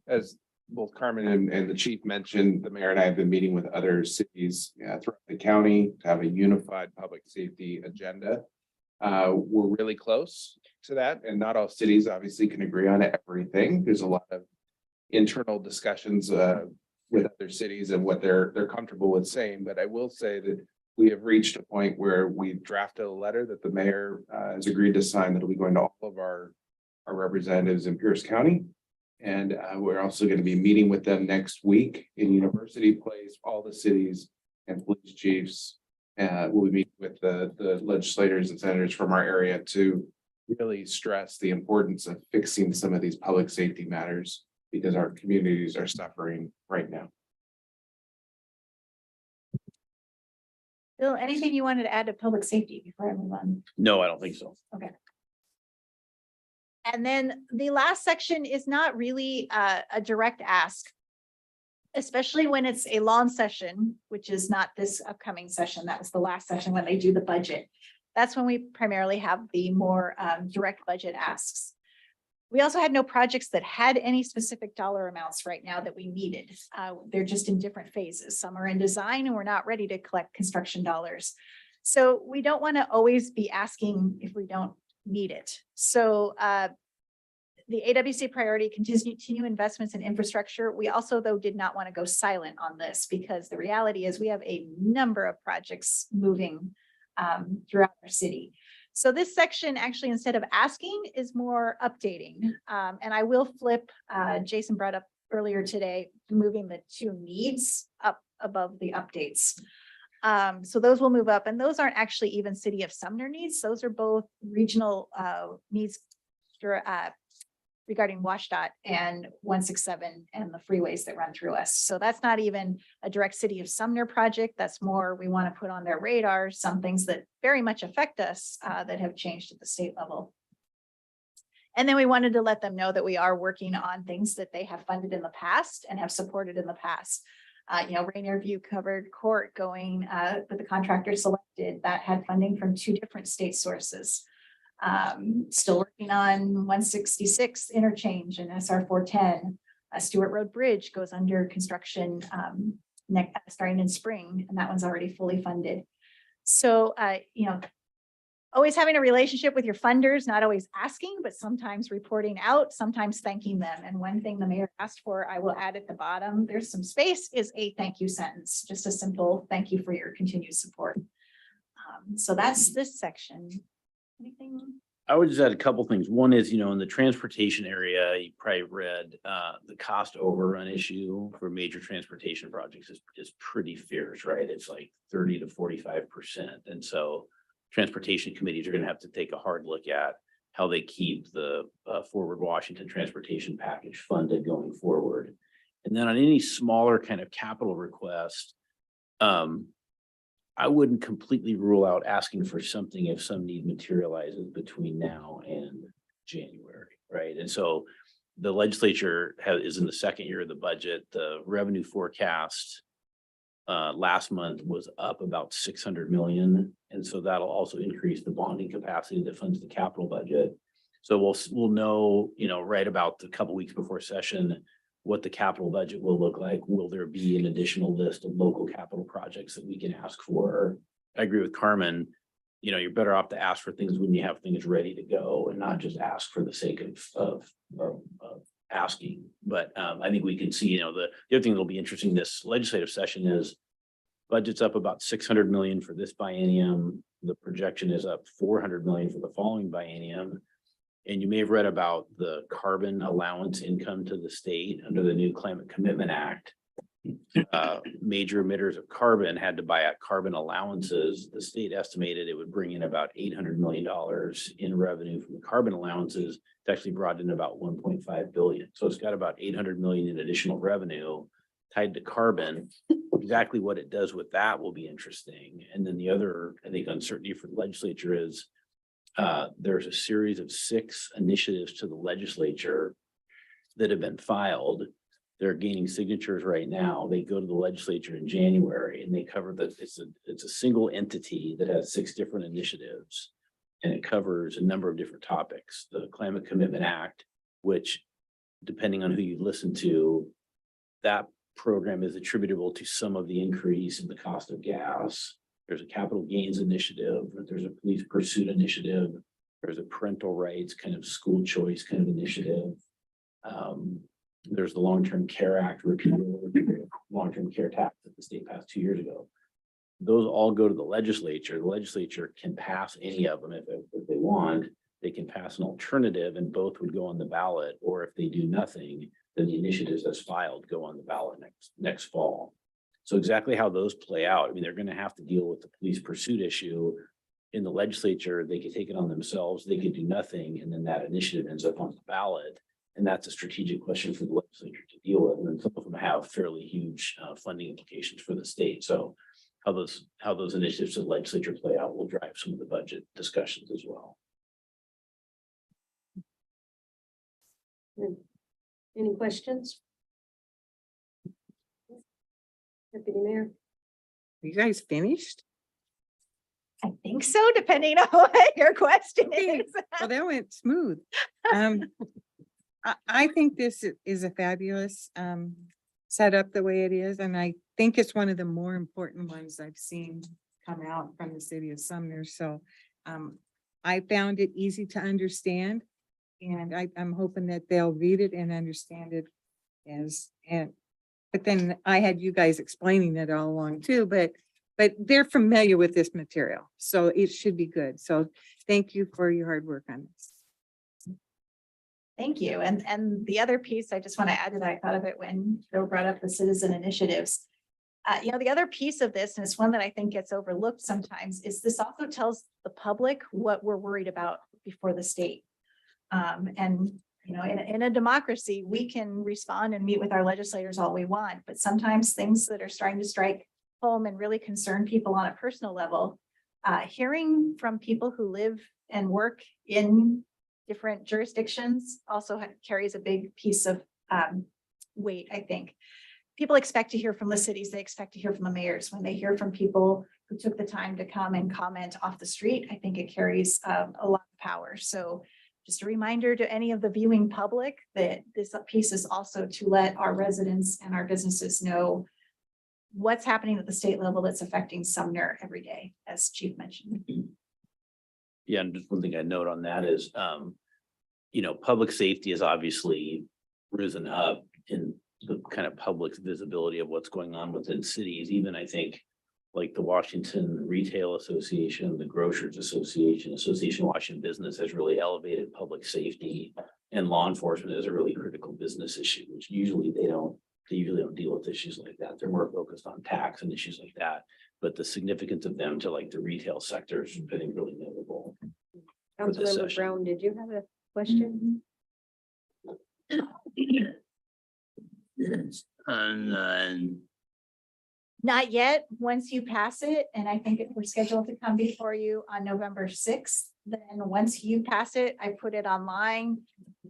as both Carmen and the chief mentioned, the mayor and I have been meeting with other cities throughout the county to have a unified public safety agenda. We're really close to that, and not all cities obviously can agree on everything. There's a lot of internal discussions with other cities and what they're comfortable with saying, but I will say that we have reached a point where we've drafted a letter that the mayor has agreed to sign that'll be going to all of our representatives in Pierce County. And we're also going to be meeting with them next week in University Place, all the cities and police chiefs. We'll be meeting with the legislators and senators from our area to really stress the importance of fixing some of these public safety matters because our communities are suffering right now. Bill, anything you wanted to add to public safety before I move on? No, I don't think so. And then the last section is not really a direct ask, especially when it's a long session, which is not this upcoming session. That was the last session when they do the budget. That's when we primarily have the more direct budget asks. We also had no projects that had any specific dollar amounts right now that we needed. They're just in different phases. Some are in design and we're not ready to collect construction dollars. So we don't want to always be asking if we don't need it. So the AWC priority continue investments in infrastructure. We also, though, did not want to go silent on this because the reality is we have a number of projects moving throughout our city. So this section actually, instead of asking, is more updating. And I will flip, Jason brought up earlier today, moving the two needs up above the updates. So those will move up, and those aren't actually even City of Sumner needs. Those are both regional needs for regarding WashDOT and 167 and the freeways that run through us. So that's not even a direct City of Sumner project. That's more, we want to put on their radar some things that very much affect us that have changed at the state level. And then we wanted to let them know that we are working on things that they have funded in the past and have supported in the past. Rainier View Covered Court going with the contractor selected that had funding from 2 different state sources. Still working on 166 interchange and SR 410. Stewart Road Bridge goes under construction starting in spring, and that one's already fully funded. So, always having a relationship with your funders, not always asking, but sometimes reporting out, sometimes thanking them. And one thing the mayor asked for, I will add at the bottom, there's some space, is a thank you sentence, just a simple thank you for your continued support. So that's this section. Anything? I would just add a couple things. One is, in the transportation area, you probably read, the cost overrun issue for major transportation projects is pretty fierce, right? It's like 30 to 45%. And so transportation committees are going to have to take a hard look at how they keep the Forward Washington transportation package funded going forward. And then on any smaller kind of capital request, I wouldn't completely rule out asking for something if some need materializes between now and January, right? And so the legislature is in the second year of the budget. The revenue forecast last month was up about 600 million. And so that'll also increase the bonding capacity that funds the capital budget. So we'll know, right about the couple weeks before session, what the capital budget will look like. Will there be an additional list of local capital projects that we can ask for? I agree with Carmen. You're better off to ask for things when you have things ready to go and not just ask for the sake of asking. But I think we can see, the other thing that'll be interesting this legislative session is budget's up about 600 million for this biennium. The projection is up 400 million for the following biennium. And you may have read about the carbon allowance income to the state under the new Climate Commitment Act. Major emitters of carbon had to buy out carbon allowances. The state estimated it would bring in about $800 million in revenue from the carbon allowances. It's actually brought in about 1.5 billion. So it's got about 800 million in additional revenue tied to carbon. Exactly what it does with that will be interesting. And then the other, I think, uncertainty for the legislature is there's a series of 6 initiatives to the legislature that have been filed. They're gaining signatures right now. They go to the legislature in January and they cover it's a single entity that has 6 different initiatives. And it covers a number of different topics. The Climate Commitment Act, which depending on who you listen to, that program is attributable to some of the increase in the cost of gas. There's a capital gains initiative, there's a police pursuit initiative, there's a parental rights kind of school choice kind of initiative. There's the Long-Term Care Act repeal, long-term care tax that the state passed 2 years ago. Those all go to the legislature. The legislature can pass any of them if they want. They can pass an alternative and both would go on the ballot, or if they do nothing, then the initiatives that's filed go on the ballot next fall. So exactly how those play out, I mean, they're going to have to deal with the police pursuit issue in the legislature. They could take it on themselves, they could do nothing, and then that initiative ends up on the ballot. And that's a strategic question for the legislature to deal with. And some of them have fairly huge funding implications for the state. So how those initiatives of the legislature play out will drive some of the budget discussions as well. Any questions? Deputy Mayor. You guys finished? I think so, depending on what your question Okay. is. Well, that went smooth. I think this is a fabulous setup the way it is, and I think it's one of the more important ones I've seen come out from the city of Sumner. So I found it easy to understand. And I'm hoping that they'll read it and understand it but then I had you guys explaining it all along too, but they're familiar with this material, so it should be good. So thank you for your hard work on this. Thank you. And the other piece I just want to add to that, I thought of it when Bill brought up the citizen initiatives. The other piece of this, and it's one that I think gets overlooked sometimes, is this also tells the public what we're worried about before the state. In a democracy, we can respond and meet with our legislators all we want, but sometimes things that are starting to strike home and really concern people on a personal level, hearing from people who live and work in different jurisdictions also carries a big piece of weight, I think. People expect to hear from the cities, they expect to hear from the mayors. When they hear from people who took the time to come and comment off the street, I think it carries a lot of power. So just a reminder to any of the viewing public that this piece is also to let our residents and our businesses know what's happening at the state level that's affecting Sumner every day, as Chief mentioned. Yeah, and just one thing I note on that is, public safety has obviously risen up in the kind of public's visibility of what's going on within cities. Even I think like the Washington Retail Association, the Grocers Association, Association of Washington Business has really elevated public safety and law enforcement as a really critical business issue, which usually they usually don't deal with issues like that. They're more focused on tax and issues like that. But the significance of them to like the retail sector is, I think, really notable. for this Councilmember session. Brown, did you have a question? Not yet. Once you pass it, and I think we're scheduled to come before you on November 6th, then once you pass it, I put it online.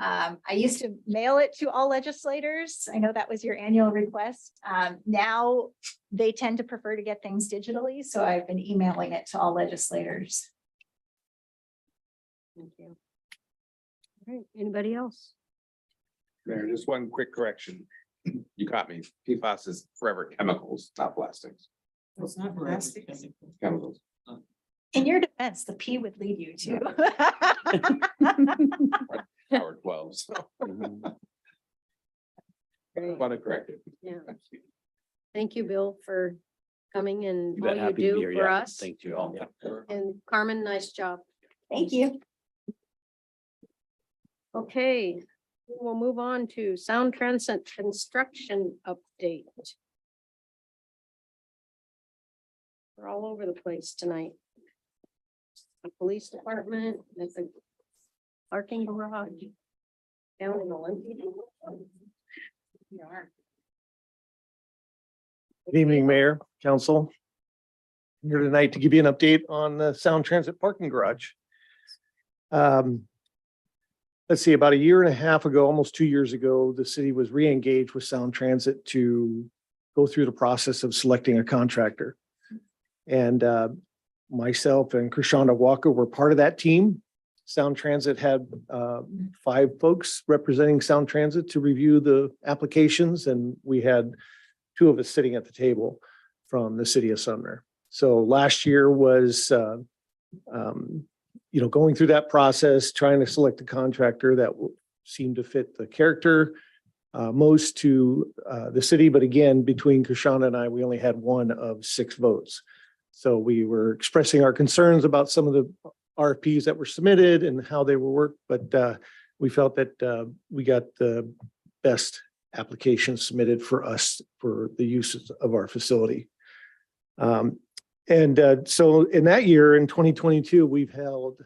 I used to mail it to all legislators. I know that was your annual request. Now they tend to prefer to get things digitally, so I've been emailing it to all legislators. Thank you. All right, anybody else? Mayor, just one quick correction. You caught me. PFAS is forever chemicals, not plastics. It's not plastics. Chemicals. In your defense, the P would lead you to. Power 12. So Great. want to correct it. Yeah. Thank you, Bill, for coming and You all bet. you Happy to be do here. for Yeah, us. thank you all. Yeah. And Carmen, nice job. Thank you. Okay, we'll move on to Sound Transit construction update. We're all over the place tonight. The police department, at the parking garage. Down in Olympia. Good evening, Mayor, Council. I'm here tonight to give you an update on the Sound Transit parking garage. Let's see, about a year and a half ago, almost 2 years ago, the city was re-engaged with Sound Transit to go through the process of selecting a contractor. And myself and Krishanda Walker were part of that team. Sound Transit had 5 folks representing Sound Transit to review the applications, and we had 2 of us sitting at the table from the city of Sumner. So last year was, going through that process, trying to select a contractor that seemed to fit the character most to the city. But again, between Krishanda and I, we only had 1 of 6 votes. So we were expressing our concerns about some of the RFPs that were submitted and how they were worked, but we felt that we got the best applications submitted for us for the uses of our facility. So in that year, in 2022, we've held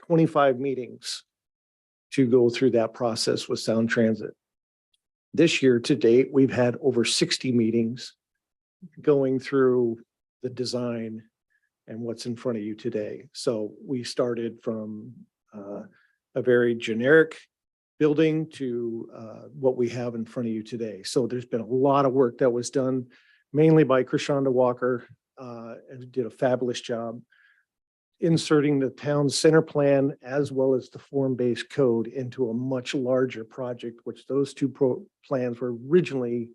25 meetings to go through that process with Sound Transit. This year to date, we've had over 60 meetings going through the design and what's in front of you today. So we started from a very generic building to what we have in front of you today. So there's been a lot of work that was done mainly by Krishanda Walker, and did a fabulous job inserting the town center plan as well as the form-based code into a much larger project, which those 2 plans were originally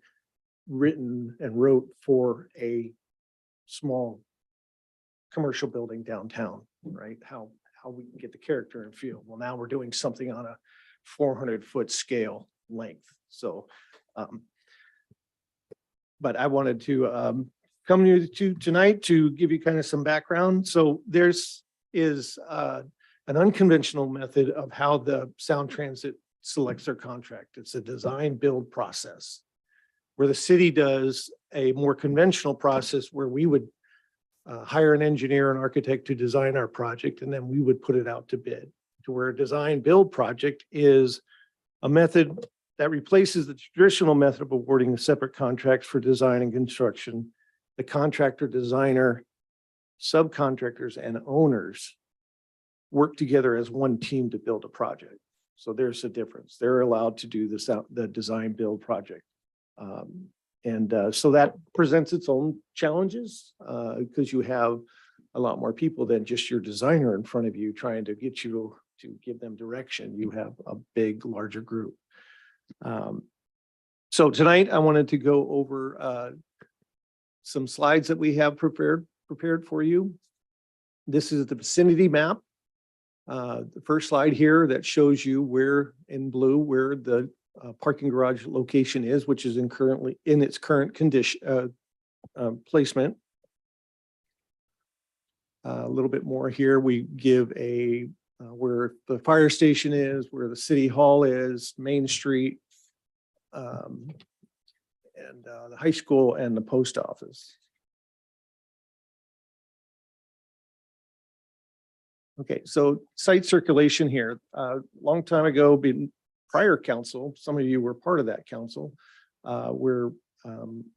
written and wrote for a small commercial building downtown, right? How how we can get the character and feel. Well, now we're doing something on a 400-foot scale length. So, but I wanted to come to you tonight to give you kind of some background. So there's an unconventional method of how the Sound Transit selects their contract. It's a design build process, where the city does a more conventional process where we would hire an engineer and architect to design our project, and then we would put it out to bid. To where a design build project is a method that replaces the traditional method of awarding separate contracts for design and construction. The contractor, designer, subcontractors, and owners work together as one team to build a project. So there's a difference. They're allowed to do this out, the design build project. So that presents its own challenges because you have a lot more people than just your designer in front of you trying to get you to give them direction. You have a big, larger group. So tonight I wanted to go over some slides that we have prepared for you. This is the vicinity map. The first slide here that shows you where in blue, where the parking garage location is, which is currently in its current condition, placement. A little bit more here, we give where the fire station is, where the city hall is, Main Street, and the high school and the post office. Okay, so site circulation here. Long time ago, prior council, some of you were part of that council, where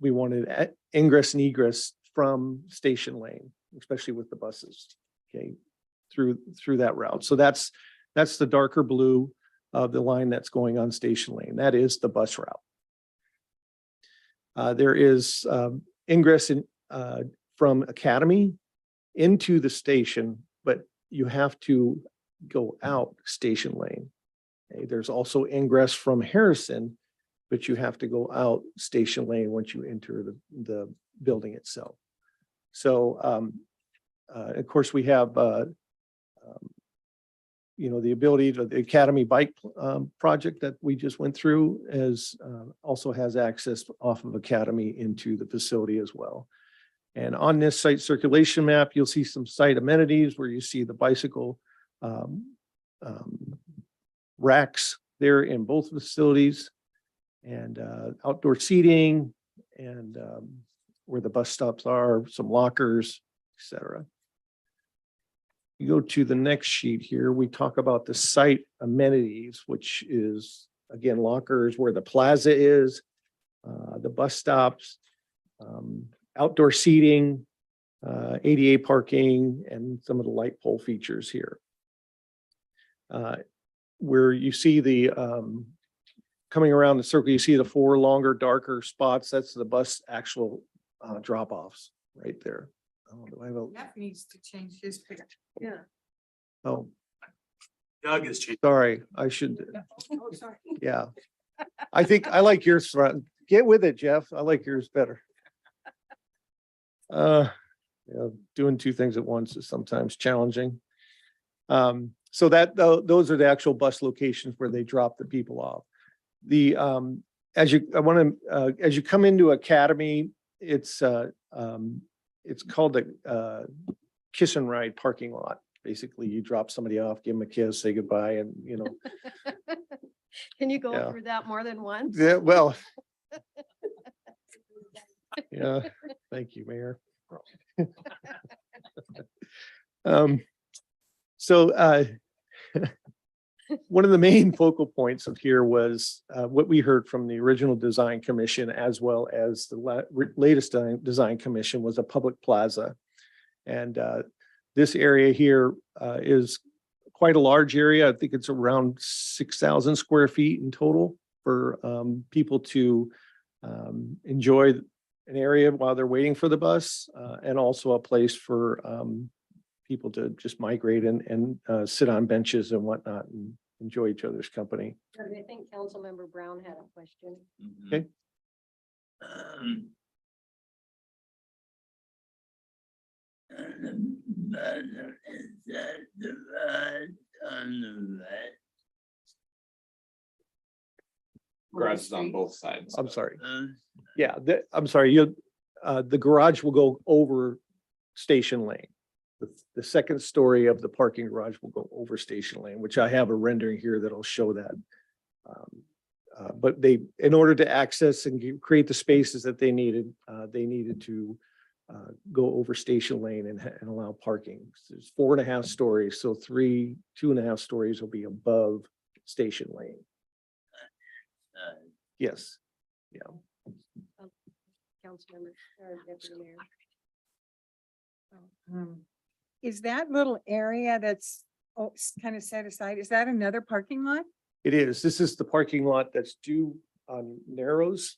we wanted ingress and egress from Station Lane, especially with the buses, okay, through that route. So that's the darker blue of the line that's going on Station Lane. That is the bus route. There is ingress from Academy into the station, but you have to go out Station Lane. Okay, there's also ingress from Harrison, but you have to go out Station Lane once you enter the building itself. So, of course, we have, the ability to the Academy Bike project that we just went through also has access off of Academy into the facility as well. And on this site circulation map, you'll see some site amenities where you see the bicycle racks there in both facilities, and outdoor seating, and where the bus stops are, some lockers, etc. You go to the next sheet here, we talk about the site amenities, which is, again, lockers, where the plaza is, the bus stops, outdoor seating, ADA parking, and some of the light pole features here. Where you see the coming around the circle, you see the 4 longer, darker spots. That's the bus actual drop-offs right there. Oh, do I have a, Jeff needs to change his picture. Yeah. oh, Doug is changing. sorry, I should, Oh, sorry. yeah. I think I like yours front. Get with it, Jeff. I like yours better. Doing 2 things at once is sometimes challenging. So those are the actual bus locations where they drop the people off. As you come into Academy, it's called the kiss and ride parking lot. Basically, you drop somebody off, give them a kiss, say goodbye, and Can you go Yeah. through that more than once? yeah, well. Yeah, thank you, Mayor. So one of the main focal points of here was what we heard from the original design commission, as well as the latest design commission, was a public plaza. And this area here is quite a large area. I think it's around 6,000 square feet in total for people to enjoy an area while they're waiting for the bus, and also a place for people to just migrate and sit on benches and whatnot and enjoy each other's company. I think Councilmember Brown had a question. Okay. Garage is on both sides. I'm sorry. Yeah, I'm sorry, the garage will go over Station Lane. The second story of the parking garage will go over Station Lane, which I have a rendering here that'll show that. But in order to access and create the spaces that they needed to go over Station Lane and allow parking. There's 4.5 stories, so 2.5 stories will be above Station Lane. Yes, yeah. Councilmember or Deputy Mayor. Is that little area that's kind of set aside, is that another parking lot? It is. This is the parking lot that's due on Narrows.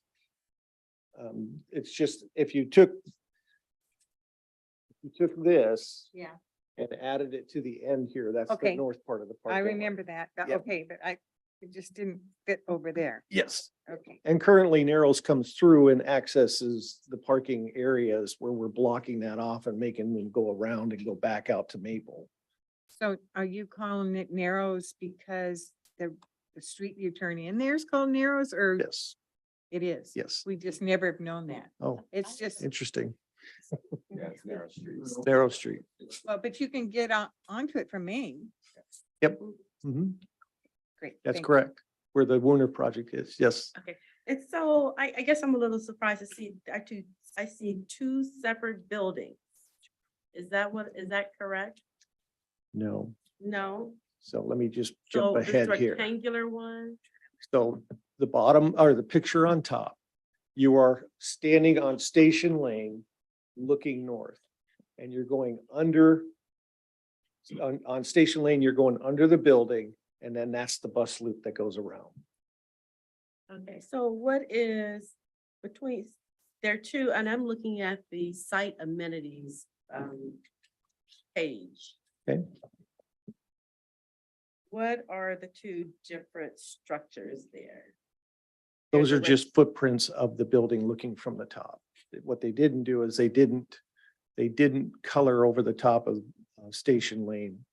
It's just, if you took this Yeah. and added it to the end here, that's the Okay. north part of the I parking lot. remember that. Yep. Okay, but it just didn't fit over there. Yes. Okay. And currently Narrows comes through and accesses the parking areas where we're blocking that off and making them go around and go back out to Maple. So are you calling it Narrows because the street you turn in there is called Narrows, or Yes, it is? yes. We just never have known that. Oh, It's just, interesting. Yeah, it's narrow streets. Narrow Street. well, but you can get onto it from Maine. Yep. Mhm. Great. That's thank you. correct. Where the Warner project is. Yes. Okay, and so I guess I'm a little surprised to see, I see two separate buildings. Is that correct? No. No? So let me just So jump this ahead here. rectangular one? So the bottom or the picture on top, you are standing on Station Lane, looking north. And you're going under, on Station Lane, you're going under the building, and then that's the bus loop that goes around. Okay, so what is between, there are two, and I'm looking at the site amenities page. Okay. What are the two different structures there? Those There's are a just footprints of the building looking from the top. What they didn't do is they didn't color over the top of Station Lane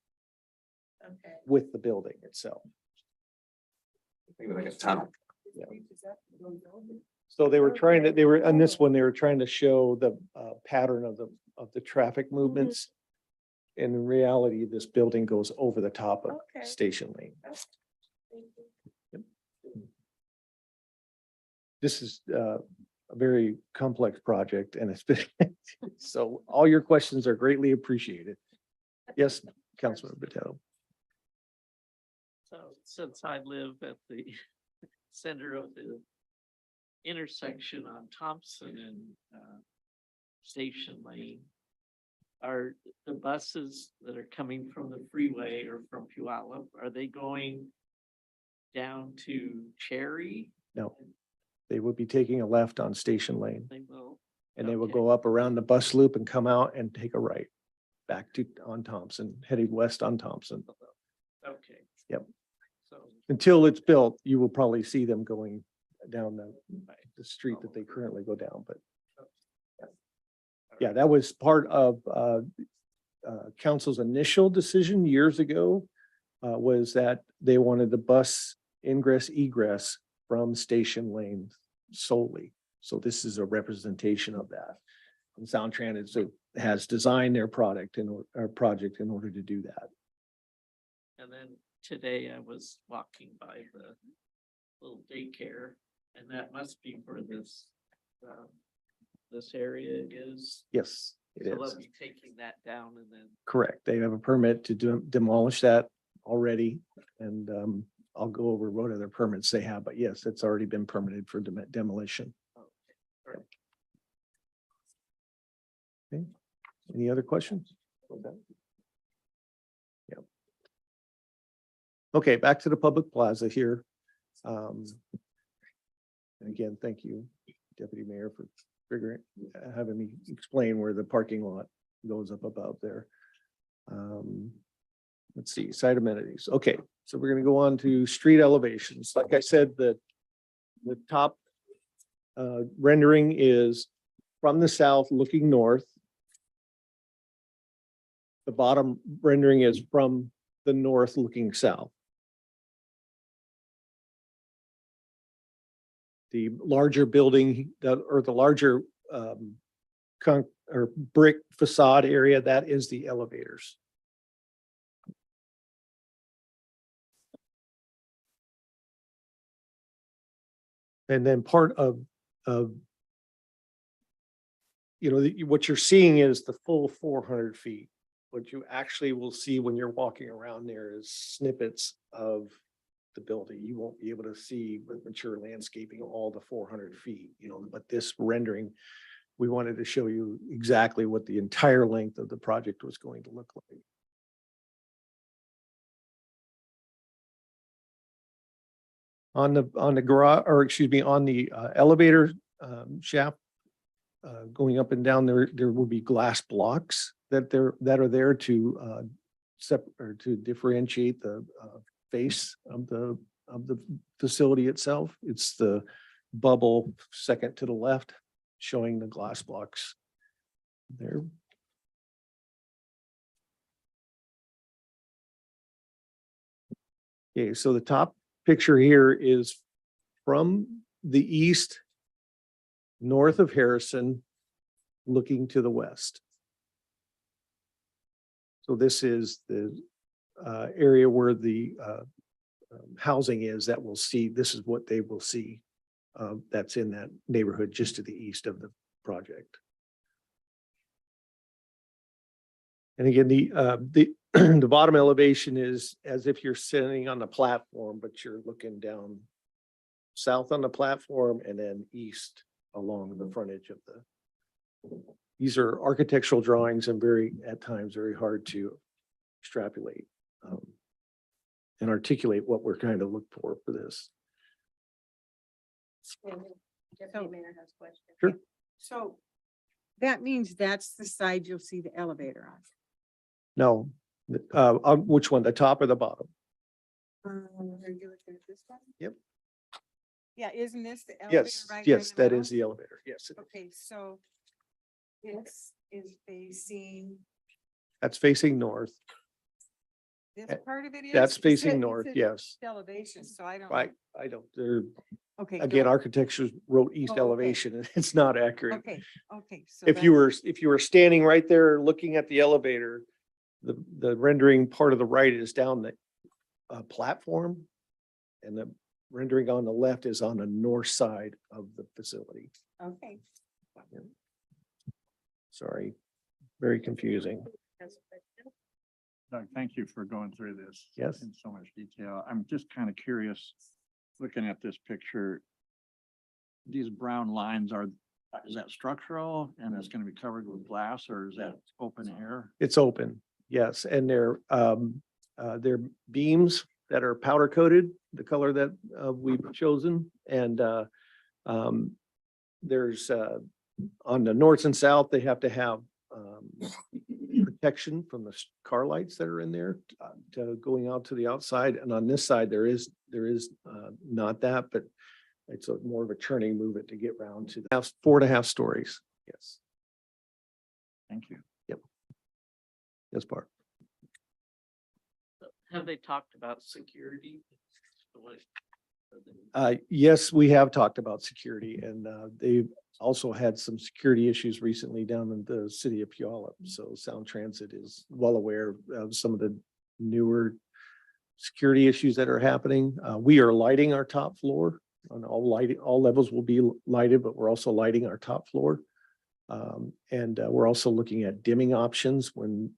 Okay. with the building itself. Think of it like a tunnel. So they were trying to, on this one, they were trying to show the pattern of the traffic movements. And in reality, this building goes over the top of Okay. Station Lane. This is a very complex project and it's been, so all your questions are greatly appreciated. Yes, Councilman Patel. So since I live at the center of the intersection on Thompson and Station Lane, are the buses that are coming from the freeway or from Puyallup, are they going down to Cherry? No, they would be taking a left on Station Lane They will. and they will Okay. go up around the bus loop and come out and take a right back to on Thompson, heading west on Thompson. Okay. Yep. So, Until it's built, you will probably see them going down the street that they currently go down, but yeah, that was part of council's initial decision years ago. Was that they wanted the bus ingress egress from Station Lane solely. So this is a representation of that. And Soundtran has designed their project in order to do that. and then today I was walking by the little daycare, and that must be where this area is. Yes, it So they'll is. be taking that down and then, Correct. They have a permit to demolish that already. And I'll go over what other permits they have, but yes, it's already been permitted for demolition. Okay. Any other questions? Yeah. Okay, back to the public plaza here. And again, thank you, Deputy Mayor, for having me explain where the parking lot goes up above there. Let's see, site amenities. Okay, so we're gonna go on to street elevations. Like I said, the top rendering is from the south looking north. The bottom rendering is from the north looking south. The larger building, or the larger or brick facade area, that is the elevators. And then part of what you're seeing is the full 400 feet. What you actually will see when you're walking around there is snippets of the building. You won't be able to see with mature landscaping all the 400 feet, but this rendering, we wanted to show you exactly what the entire length of the project was going to look like. On the garage, or excuse me, on the elevator shaft, going up and down there will be glass blocks that are there to or to differentiate the face of the facility itself. It's the bubble second to the left, showing the glass blocks there. Okay, so the top picture here is from the east, north of Harrison, looking to the west. So this is the area where the housing is that will see, this is what they will see. That's in that neighborhood just to the east of the project. And again, the the bottom elevation is as if you're sitting on the platform, but you're looking down south on the platform and then east along the frontage of the. These are architectural drawings and at times very hard to extrapolate and articulate what we're trying to look for this. Deputy Mayor has a question. Sure. So that means that's the side you'll see the elevator on. No, on which one, the top or the bottom? Are you looking at this one? Yep. Yeah, isn't this the elevator? Yes, right here in yes, the that middle? is the elevator. Yes, Okay, so this is facing, that's facing north. this Eh, part of it is? That's It facing said- it north, said yes. Elevation, so I don't. Right, I don't, they're, Okay. again, go- architecture wrote east Oh, okay. elevation and it's not accurate. Okay, okay. So If you that's- were standing right there looking at the elevator, the rendering part of the right is down the platform. And the rendering on the left is on the north side of the facility. Okay. Sorry, very confusing. Has a question. Doug, thank you for going through this. Yes. In so much detail. I'm just kind of curious, looking at this picture. These brown lines is that structural and it's going to be covered with glass or is that open air? It's open, yes, and they're beams that are powder coated, the color that we've chosen, and there's on the north and south, they have to have protection from the car lights that are in there to going out to the outside, and on this side, there is not that, but it's more of a churning movement to get round to the house, 4.5 stories, yes, Thank you. this part. Have they talked about security? What- Yes, we have talked about security and they've also had some security issues recently down in the city of Puyallup. So Sound Transit is well aware of some of the newer security issues that are happening. We are lighting our top floor on all levels will be lighted, but we're also lighting our top floor. And we're also looking at dimming options when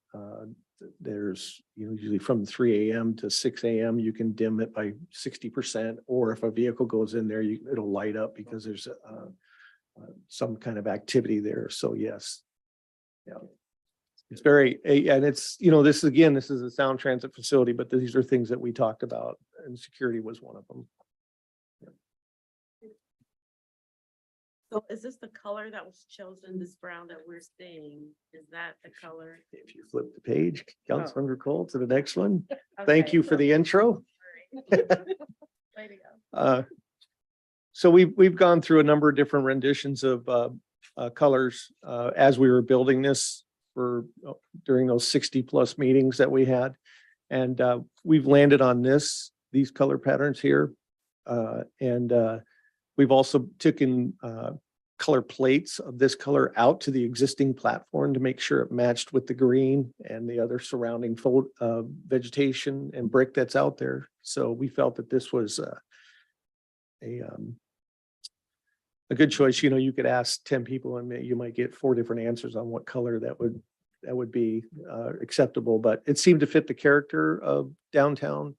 there's usually from 3 a.m. to 6 a.m. you can dim it by 60%, or if a vehicle goes in there, it'll light up because there's some kind of activity there. So yes. Yeah. It's very, and it's, this is a Sound Transit facility, but these are things that we talked about and security was one of them. So is this the color that was chosen, this brown that we're seeing? Is that the color? If you flip the page, Councilmember Cole, to the next one. Thank Okay. you for the intro. Way to go. So we've gone through a number of different renditions of colors as we were building this. for during those 60+ meetings that we had. And we've landed on these color patterns here. And we've also taken color plates of this color out to the existing platform to make sure it matched with the green and the other surrounding vegetation and brick that's out there. So we felt that this was a good choice. You know, you could ask 10 people and you might get 4 different answers on what color that would be acceptable, but it seemed to fit the character of downtown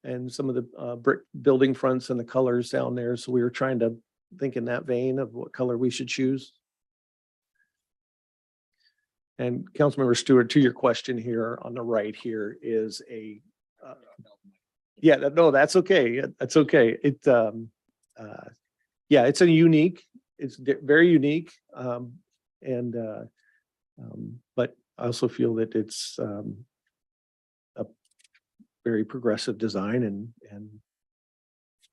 and some of the brick building fronts and the colors down there. So we were trying to think in that vein of what color we should choose. And Councilmember Stewart, to your question here on the right here is no, that's okay. That's okay. Yeah, it's very unique. But I also feel that it's a very progressive design and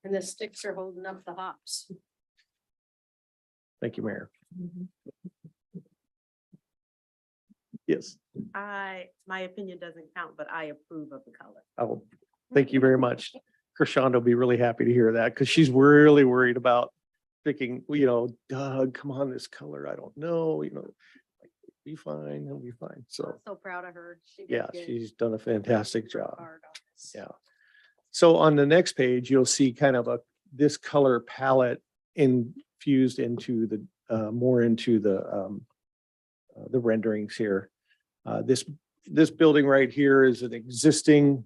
And the sticks are holding up the hops. thank you, Mayor. Yes, My opinion doesn't count, but I approve of the color. oh, thank you very much. Kershonda will be really happy to hear that because she's really worried about picking, Doug, come on, this color, I don't know, like, be fine, he'll be fine. So, I'm so proud of her. She did yeah, good. she's done a fantastic Worked job. hard on this. Yeah. So on the next page, you'll see kind of this color palette infused into more into the renderings here. This building right here is an existing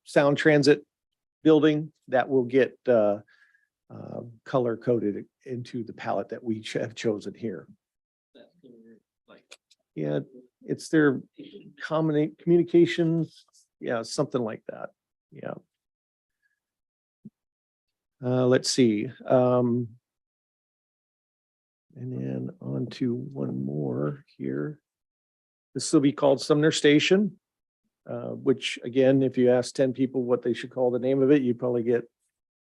Sound Transit building that will get color coded into the palette that we have chosen here. Yeah, it's their communications, yeah, something like that. Yeah. Let's see. And then on to one more here. This will be called Sumner Station, which again, if you ask 10 people what they should call the name of it, you probably get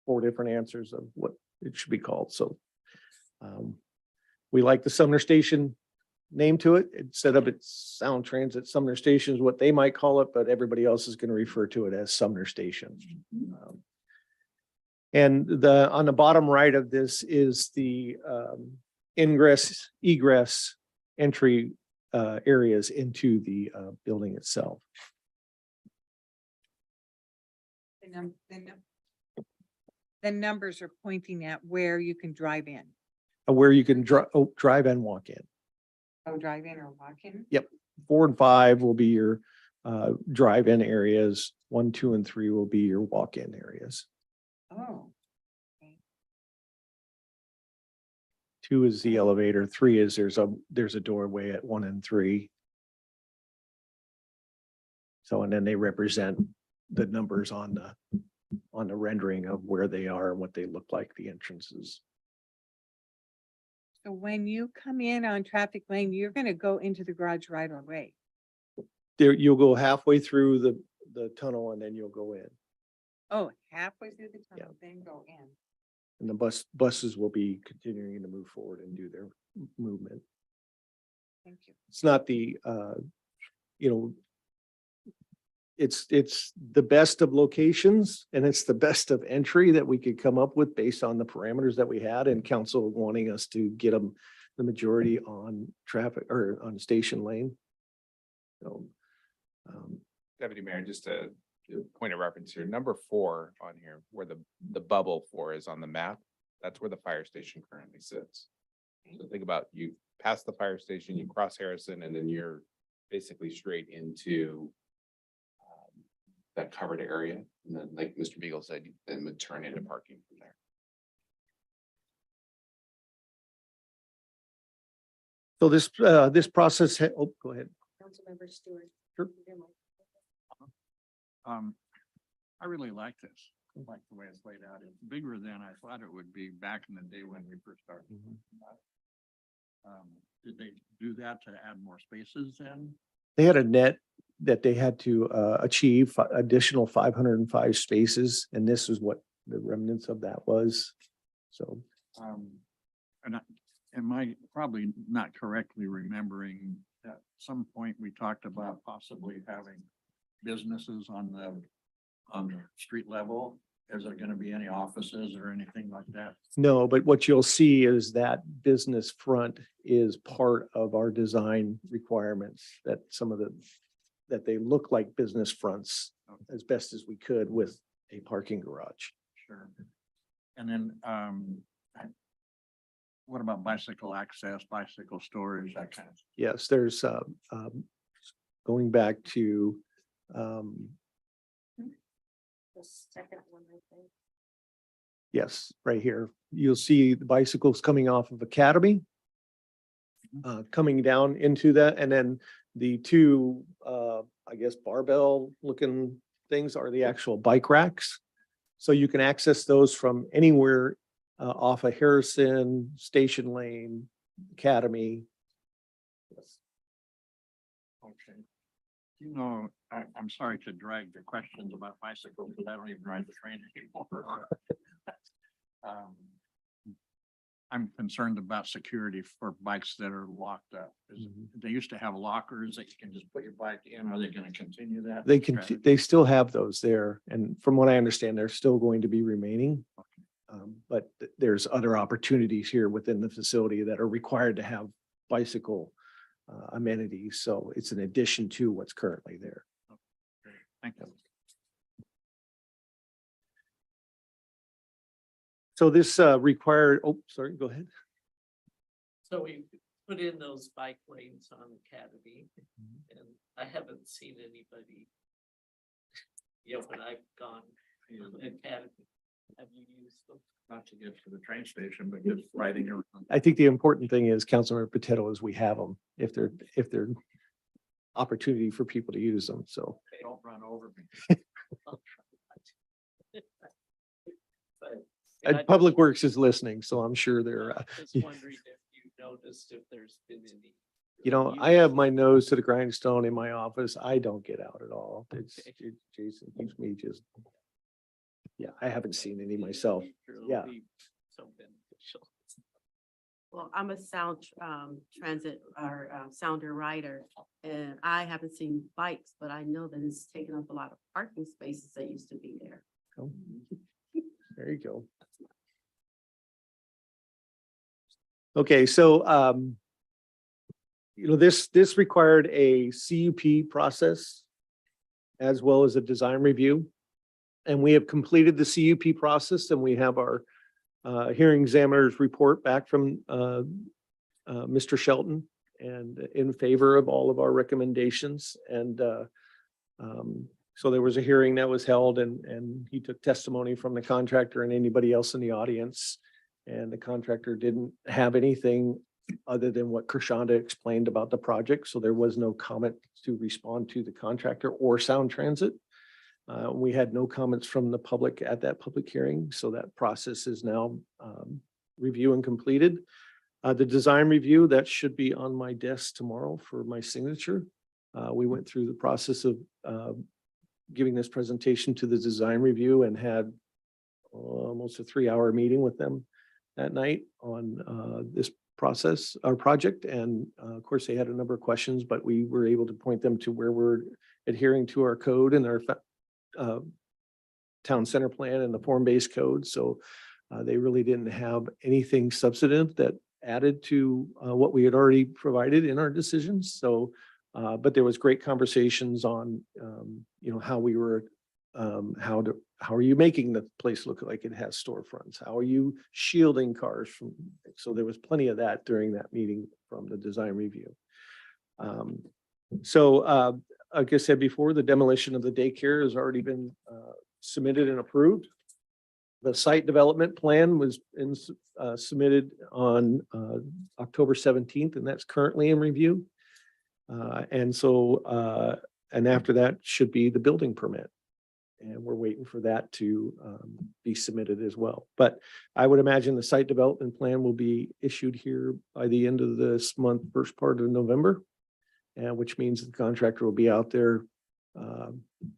4 different answers of what it should be called. So we like the Sumner Station name to it. Instead of its Sound Transit, Sumner Station is what they might call it, but everybody else is going to refer to it as Sumner Station. And on the bottom right of this is the ingress, egress, entry areas into the building itself. The numbers are pointing at where you can drive in. Where you can drive and walk in. Oh, drive in or walk in? 4 and 5 will be your drive-in areas. 1, 2, and 3 will be your walk-in areas. Oh. 2 is the elevator. 3 is there's a doorway at 1 and 3. So, and then they represent the numbers on the rendering of where they are and what they look like, the entrances. So when you come in on traffic lane, you're gonna go into the garage right away. There, you'll go halfway through the tunnel and then you'll go in. Oh, halfway through the tunnel, then go in. And the buses will be continuing to move forward and do their movement. Thank you. It's not it's the best of locations and it's the best of entry that we could come up with based on the parameters that we had and council wanting us to get them the majority on traffic or on station lane. So, Deputy Mayor, just a point of reference here, number 4 on here, where the bubble 4 is on the map, that's where the fire station currently sits. So think about you pass the fire station, you cross Harrison, and then you're basically straight into that covered area. And then, like Mr. Beagle said, you then would turn into parking from there. so this process, oh, go ahead. Councilmember Stewart. Sure. I really like this. I like the way it's laid out. It's bigger than I thought it would be back in the day when we first started. Did they do that to add more spaces then? They had a net that they had to achieve additional 505 spaces, and this is what the remnants of that was. So, And am I probably not correctly remembering at some point we talked about possibly having businesses on the street level? Is there gonna be any offices or anything like that? No, but what you'll see is that business front is part of our design requirements, that some of that they look like business fronts as best as we could with a parking garage. Sure. And then, what about bicycle access, bicycle storage, that kind of? Yes, there's, going back to, The second one, I think. yes, right here, you'll see the bicycles coming off of Academy. Coming down into that, and then the two, I guess barbell looking things are the actual bike racks. So you can access those from anywhere, off of Harrison, Station Lane, Academy. Okay. You know, I'm sorry to drag the questions about bicycles, but I don't even ride the train anymore. I'm concerned about security for bikes that are locked up. They used to have lockers that you can just put your bike in. Are they gonna continue that? They can, strategy? they still have those there, and from what I understand, they're still going to be remaining. But there's other opportunities here within the facility that are required to have bicycle amenities, so it's an addition to what's currently there. Thank you. So this required, oh, sorry, go ahead. So we put in those bike lanes on Academy and I haven't seen anybody. When I've gone to Academy, have you used them? Not to get to the train station, but just riding around. I think the important thing is, Councilmember Potato, is we have them if they're opportunity for people to use them, so. Don't run over me. But And I Public just- Works is listening, so I'm sure they're, Just wondering if you noticed if there's been any. I have my nose to the grindstone in my office. I don't get out at all. It's, Okay. Jason keeps me just. Yeah, I haven't seen any myself. It'll Yeah. be So beneficial. Well, I'm a sound transit or sounder rider, and I haven't seen bikes, but I know that it's taken up a lot of parking spaces that used to be there. Oh, there you go. Okay, so, this required a CUP process as well as a design review. And we have completed the CUP process, and we have our hearing examiner's report back from Mr. Shelton and in favor of all of our recommendations. And so there was a hearing that was held, and he took testimony from the contractor and anybody else in the audience. And the contractor didn't have anything other than what Kershonda explained about the project. So there was no comment to respond to the contractor or Sound Transit. We had no comments from the public at that public hearing, so that process is now review and completed. The design review, that should be on my desk tomorrow for my signature. We went through the process of giving this presentation to the design review and had almost a 3-hour meeting with them that night on this process, our project. And of course, they had a number of questions, but we were able to point them to where we're adhering to our code and our town center plan and the form-based code. So they really didn't have anything substantive that added to what we had already provided in our decisions. So, but there was great conversations on, how we were, how are you making the place look like it has storefronts? How are you shielding cars from? So there was plenty of that during that meeting from the design review. Like I said before, the demolition of the daycare has already been submitted and approved. The site development plan was submitted on October 17th, and that's currently in review. And after that should be the building permit. And we're waiting for that to be submitted as well. But I would imagine the site development plan will be issued here by the end of this month, first part of November. And which means the contractor will be out there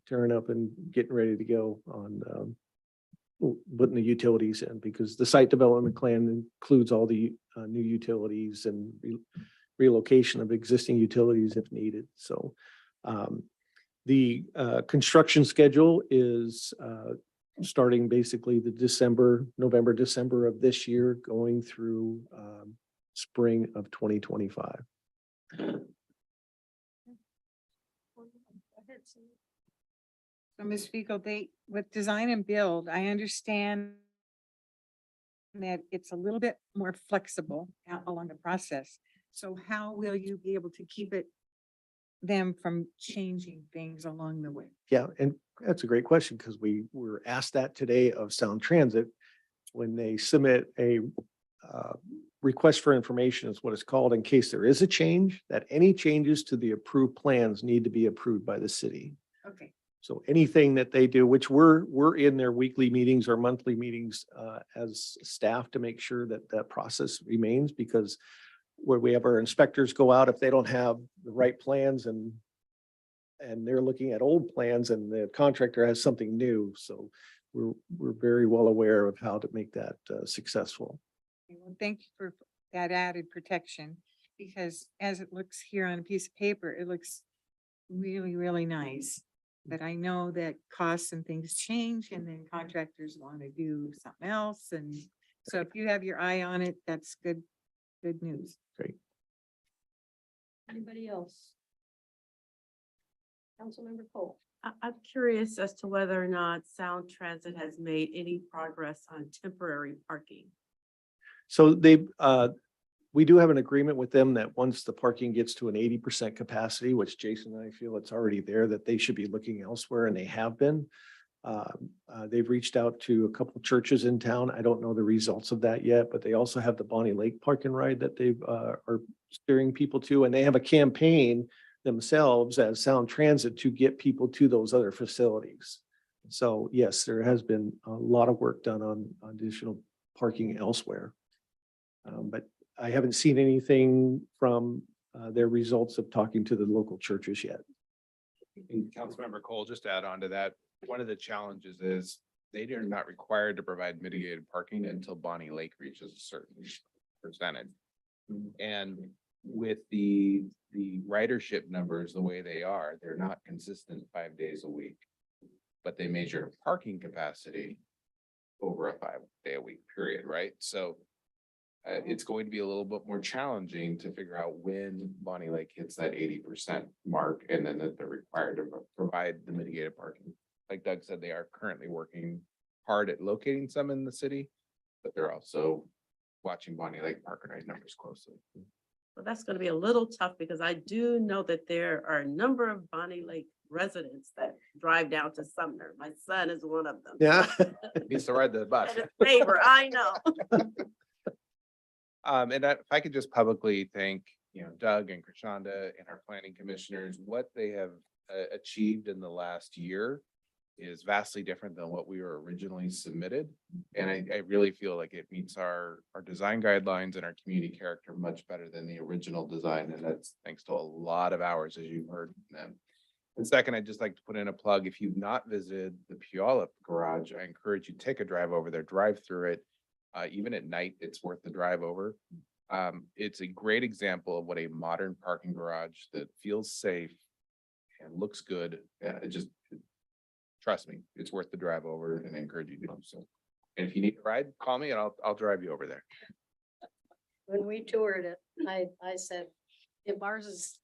tearing up and getting ready to go on putting the utilities in, because the site development plan includes all the new utilities and relocation of existing utilities if needed. So the construction schedule is starting basically the November, December of this year, going through spring of 2025. So Ms. Fiegel, with design and build, I understand that it's a little bit more flexible along the process. So how will you be able to keep them from changing things along the way? Yeah, and that's a great question, because we were asked that today of Sound Transit when they submit a request for information is what it's called, in case there is a change, that any changes to the approved plans need to be approved by the city. Okay. So anything that they do, which we're in their weekly meetings or monthly meetings as staff to make sure that that process remains, because where we have our inspectors go out, if they don't have the right plans and they're looking at old plans and the contractor has something new. So we're very well aware of how to make that successful. Well, thank you for that added protection, because as it looks here on a piece of paper, it looks really, really nice. But I know that costs and things change, and then contractors want to do something else. And so if you have your eye on it, that's good news. Great. Anybody else? Councilmember Cole. I'm curious as to whether or not Sound Transit has made any progress on temporary parking. So we do have an agreement with them that once the parking gets to an 80% capacity, which Jason and I feel it's already there, that they should be looking elsewhere, and they have been. They've reached out to a couple of churches in town. I don't know the results of that yet, but they also have the Bonnie Lake Park and Ride that they are steering people to, and they have a campaign themselves as Sound Transit to get people to those other facilities. So yes, there has been a lot of work done on additional parking elsewhere. But I haven't seen anything from their results of talking to the local churches yet. And Councilmember Cole, just to add on to that, one of the challenges is they are not required to provide mitigated parking until Bonnie Lake reaches a certain percentage. And with the ridership numbers the way they are, they're not consistent 5 days a week. But they measure parking capacity over a 5-day-a-week period, right? So it's going to be a little bit more challenging to figure out when Bonnie Lake hits that 80% mark, and then that they're required to provide the mitigated parking. Like Doug said, they are currently working hard at locating some in the city, but they're also watching Bonnie Lake Park and Ride numbers closely. Well, that's going to be a little tough, because I do know that there are a number of Bonnie Lake residents that drive down to Sumner. My son is one of them. Yeah. Needs to ride the bus. And a favor, I know. And if I could just publicly thank, Doug and Krishanda and our planning commissioners, what they have achieved in the last year is vastly different than what we were originally submitted. And I really feel like it meets our design guidelines and our community character much better than the original design. And that's thanks to a lot of hours, as you've heard from them. And second, I'd just like to put in a plug. If you've not visited the Puyallup garage, I encourage you to take a drive over there, drive through it. Even at night, it's worth the drive over. It's a great example of what a modern parking garage that feels safe and looks good. Trust me, it's worth the drive over, and I encourage you to do so. And if you need a ride, call me and I'll drive you over there. When we toured it, I said, if ours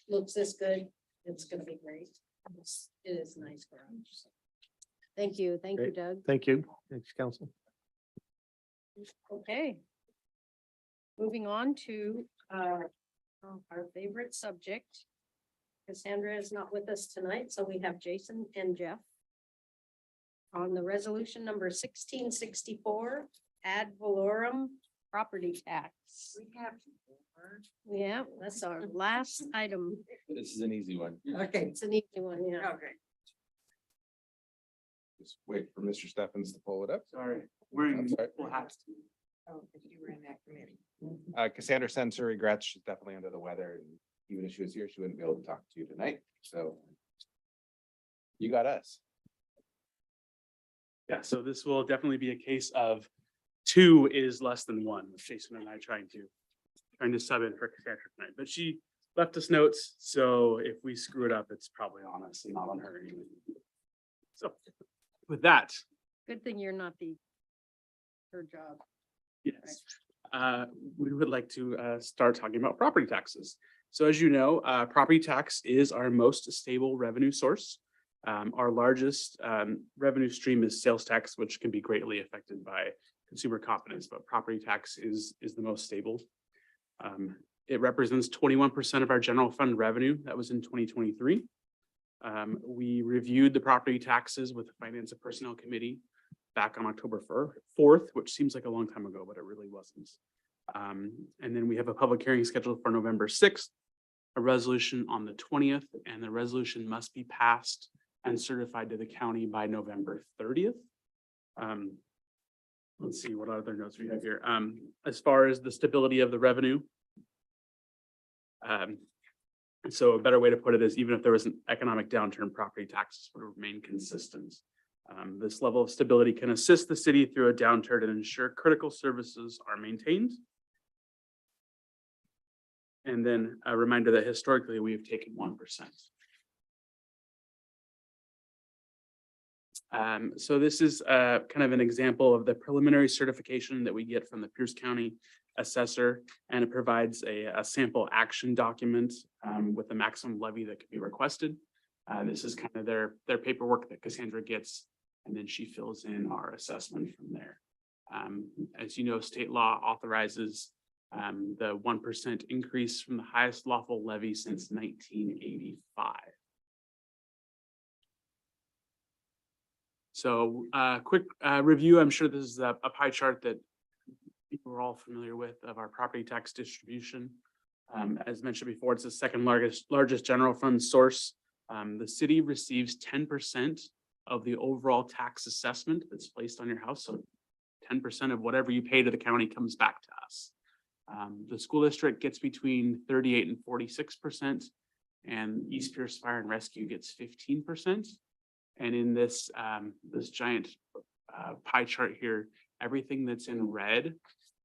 looks this good, it's gonna be great. It is nice garage. Thank you. Thank you, Great. Doug. Thank you. Thanks, council. Okay. Moving on to our favorite subject. Cassandra is not with us tonight, so we have Jason and Jeff on the resolution number 1664, ad valorem property tax. Yeah, that's our last item. This is an easy one. Okay. It's an easy one, yeah. Okay. Just wait for Mr. Stephens to pull it up. Sorry, wearing That's all right. full hats. Oh, if you were in that committee. Cassandra sends her regrets. She's definitely under the weather, and even if she was here, she wouldn't be able to talk to you tonight. So you got us. Yeah, so this will definitely be a case of 2 is less than 1, with Jason and I trying to sub in for Cassandra tonight, but she left us notes, so if we screw it up, it's probably on us and not on her. So with that, Good thing you're not her job. yes, we would like to start talking about property taxes. So as you know, property tax is our most stable revenue source. Our largest revenue stream is sales tax, which can be greatly affected by consumer confidence, but property tax is the most stable. It represents 21% of our general fund revenue. That was in 2023. We reviewed the property taxes with the Finance and Personnel Committee back on October 4th, which seems like a long time ago, but it really wasn't. And then we have a public hearing scheduled for November 6th, a resolution on the 20th, and the resolution must be passed and certified to the county by November 30th. Let's see what other notes we have here. As far as the stability of the revenue. So a better way to put it is even if there was an economic downturn, property taxes would remain consistent. This level of stability can assist the city through a downturn and ensure critical services are maintained. And then a reminder that historically we have taken 1%. So this is kind of an example of the preliminary certification that we get from the Pierce County assessor, and it provides a sample action document with the maximum levy that can be requested. This is kind of their paperwork that Cassandra gets, and then she fills in our assessment from there. As you know, state law authorizes the 1% increase from the highest lawful levy since 1985. So quick review, I'm sure this is a pie chart that people are all familiar with of our property tax distribution. As mentioned before, it's the second largest general fund source. The city receives 10% of the overall tax assessment that's placed on your house. So 10% of whatever you pay to the county comes back to us. The school district gets between 38 and 46%, and East Pierce Fire and Rescue gets 15%. And in this this giant pie chart here, everything that's in red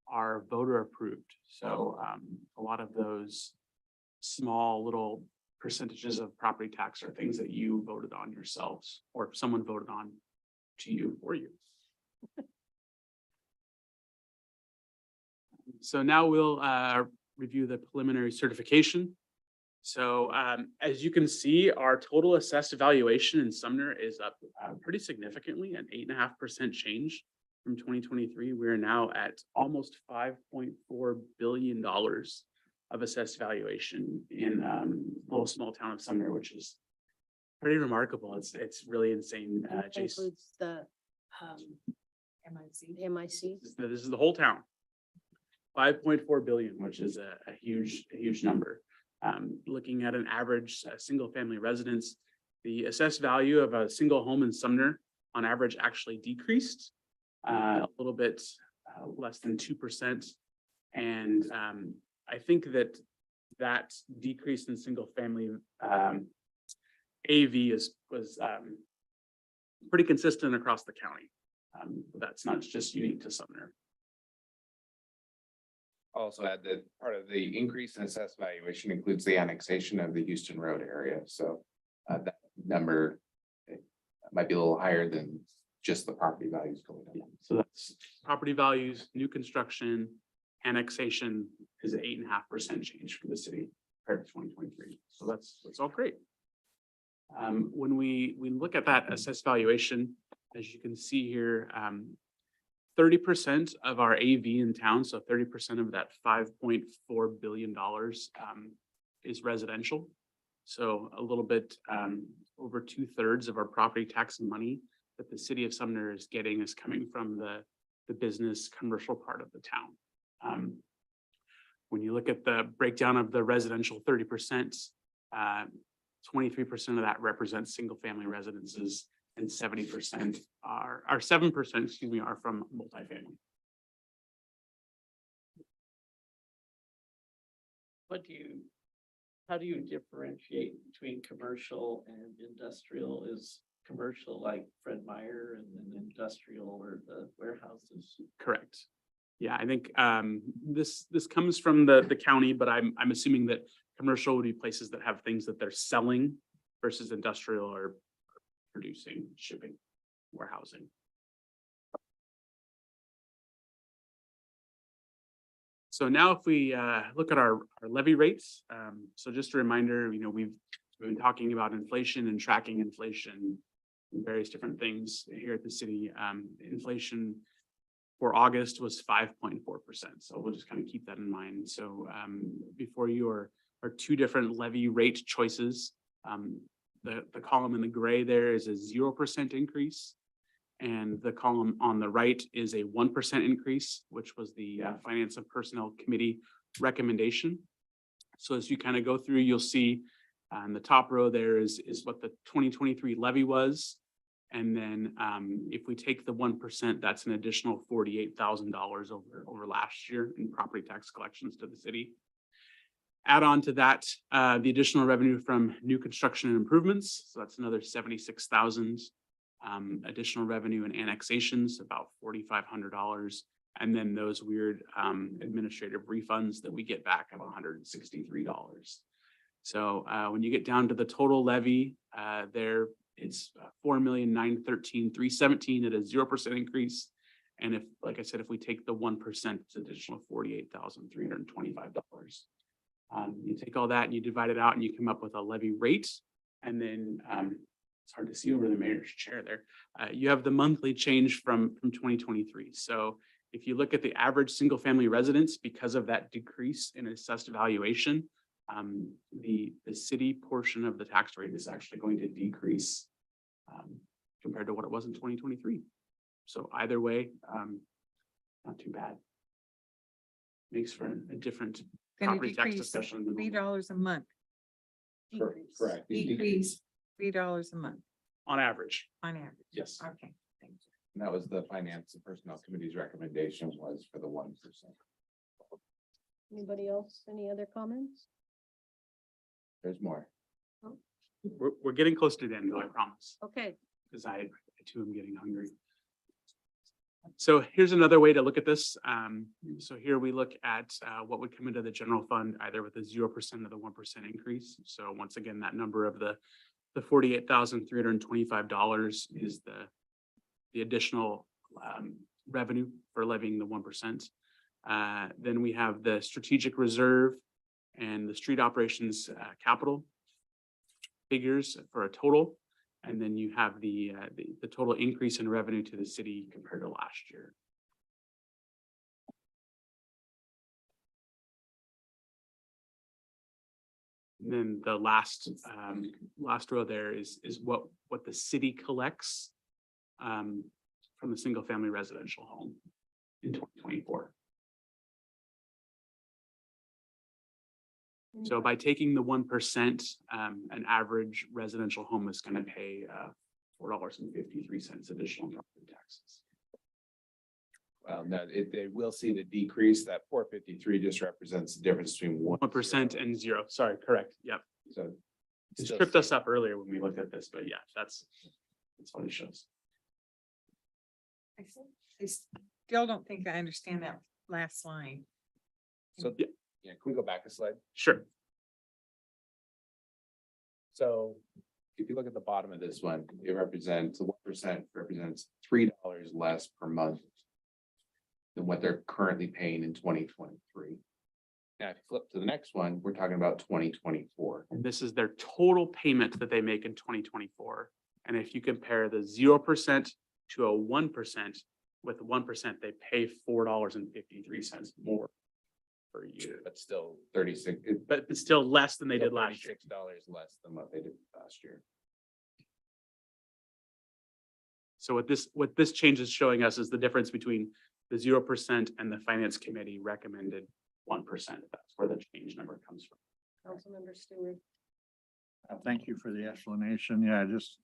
are voter approved. So a lot of those small little percentages of property tax are things that you voted on yourselves, or someone voted on to you for you. So now we'll review the preliminary certification. So as you can see, our total assessed valuation in Sumner is up pretty significantly, an 8.5% change from 2023. We are now at almost $5.4 billion of assessed valuation in little small town of Sumner, which is pretty remarkable. It's really insane. Jason, Includes the MIC. this is the whole town. 5.4 billion, which is a huge number. Looking at an average single family residence, the assessed value of a single home in Sumner on average actually decreased a little bit less than 2%. And I think that decrease in single family AV was pretty consistent across the county. That's not just unique to Sumner. Also add that part of the increase in assessed valuation includes the annexation of the Houston Road area. So that number might be a little higher than just the property values going up. So that's property values, new construction, annexation is an 8.5% change for the city compared to 2023. So that's all great. When we look at that assessed valuation, as you can see here, 30% of our AV in town, so 30% of that $5.4 billion is residential. So a little bit over 2/3 of our property tax money that the city of Sumner is getting is coming from the business commercial part of the town. When you look at the breakdown of the residential 30%, 23% of that represents single family residences, and 70% are 7%, excuse me, are from multifamily. How do you differentiate between commercial and industrial? Is commercial like Fred Meyer and then industrial or the warehouses. Correct. Yeah, I think this comes from the county, but I'm assuming that commercial would be places that have things that they're selling versus industrial or producing, shipping, warehousing. So now if we look at our levy rates, so just a reminder, we've been talking about inflation and tracking inflation, and various different things here at the city. Inflation for August was 5.4%. So we'll just kind of keep that in mind. So before you are two different levy rate choices. The column in the gray there is a 0% increase. And the column on the right is a 1% increase, which was the Finance and Personnel Committee recommendation. So as you kind of go through, you'll see on the top row there is what the 2023 levy was. And then if we take the 1%, that's an additional $48,000 over last year in property tax collections to the city. Add on to that the additional revenue from new construction and improvements. So that's another 76,000. Additional revenue and annexations, about $4,500. And then those weird administrative refunds that we get back of $163. So when you get down to the total levy, there it's $4,913,317 at a 0% increase. And if, like I said, if we take the 1%, it's additional $48,325. You take all that and you divide it out and you come up with a levy rate. And then it's hard to see over the mayor's chair there. You have the monthly change from 2023. So if you look at the average single family residence, because of that decrease in assessed valuation, the city portion of the tax rate is actually going to decrease compared to what it was in 2023. So either way, not too bad. Makes for a different Gonna property tax decrease discussion. than $3 a month. Correct. Decrease $3 a month On average, on average. yes. Okay, thank you. And that was the Finance and Personnel Committee's recommendation was for the 1%. Anybody else? Any other comments? There's more. We're getting close to the end, though, I promise. Okay, Because I too am getting hungry. So here's another way to look at this. So here we look at what would come into the general fund, either with a 0% or the 1% increase. So once again, that number of the $48,325 is the additional revenue for levying the 1%. Then we have the strategic reserve and the street operations capital figures for a total. And then you have the total increase in revenue to the city compared to last year. And then the last row there is what the city collects from the single family residential home in 2024. So by taking the 1%, an average residential home is going to pay $4.53 additional property taxes. Well, no, they will see the decrease. That 453 just represents the difference between 1% and 0. Sorry, correct. Yep. So It tripped us up earlier when we looked at this, but yeah, that's what it shows. I still don't think I understand that last line. So, Yeah. yeah, can we go back a slide? Sure. So if you look at the bottom of this one, it represents, the 1% represents $3 less per month than what they're currently paying in 2023. Now, if you flip to the next one, we're talking about 2024. And this is their total payment that they make in 2024. And if you compare the 0% to a 1%, with 1%, they pay $4.53 more per year. But still 36. But it's still less than they did last year. $36 less than what they did last year. So what this change is showing us is the difference between the 0% and the finance committee recommended 1%. That's where the change number comes from. Councilmember Stewart. Thank you for the explanation. Yeah, just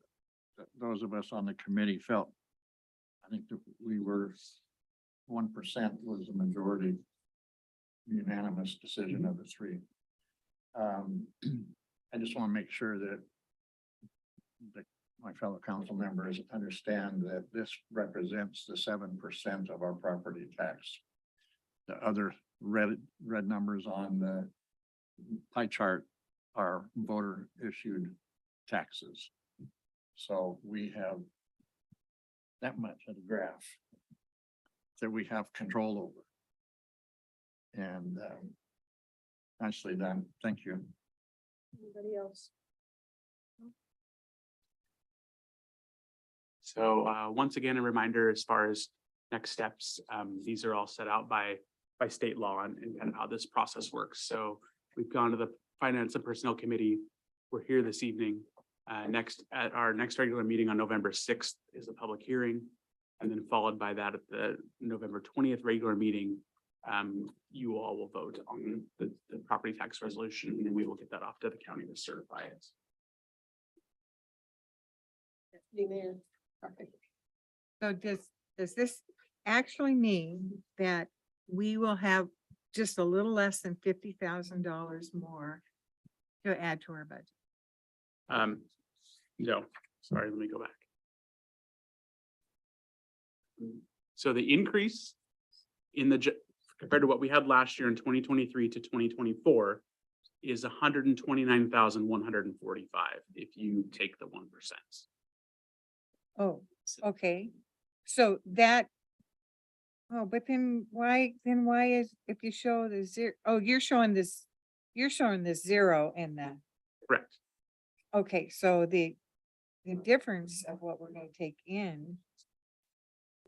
those of us on the committee felt, I think that we were 1% was the majority unanimous decision of the three. I just want to make sure that my my fellow council members understand that this represents the 7% of our property tax. The other red numbers on the pie chart are voter issued taxes. So we have that much of the graph that we have control over. And nicely done. Thank you. Anybody else? So once again, a reminder as far as next steps, these are all set out by state law and kind of how this process works. So we've gone to the Finance and Personnel Committee. We're here this evening. Next, at our next regular meeting on November 6th is a public hearing. And then followed by that at the November 20th regular meeting, you all will vote on the property tax resolution, and then we will get that off to the county to certify it. Amen. So does this actually mean that we will have just a little less than $50,000 more to add to our budget? No, sorry, let me go back. So the increase in compared to what we had last year in 2023 to 2024 is 129,145 if you take the 1%. Oh, okay. So that. Oh, but then why is, if you show the zero, oh, you're showing this zero in that. Correct. Okay, so the difference of what we're gonna take in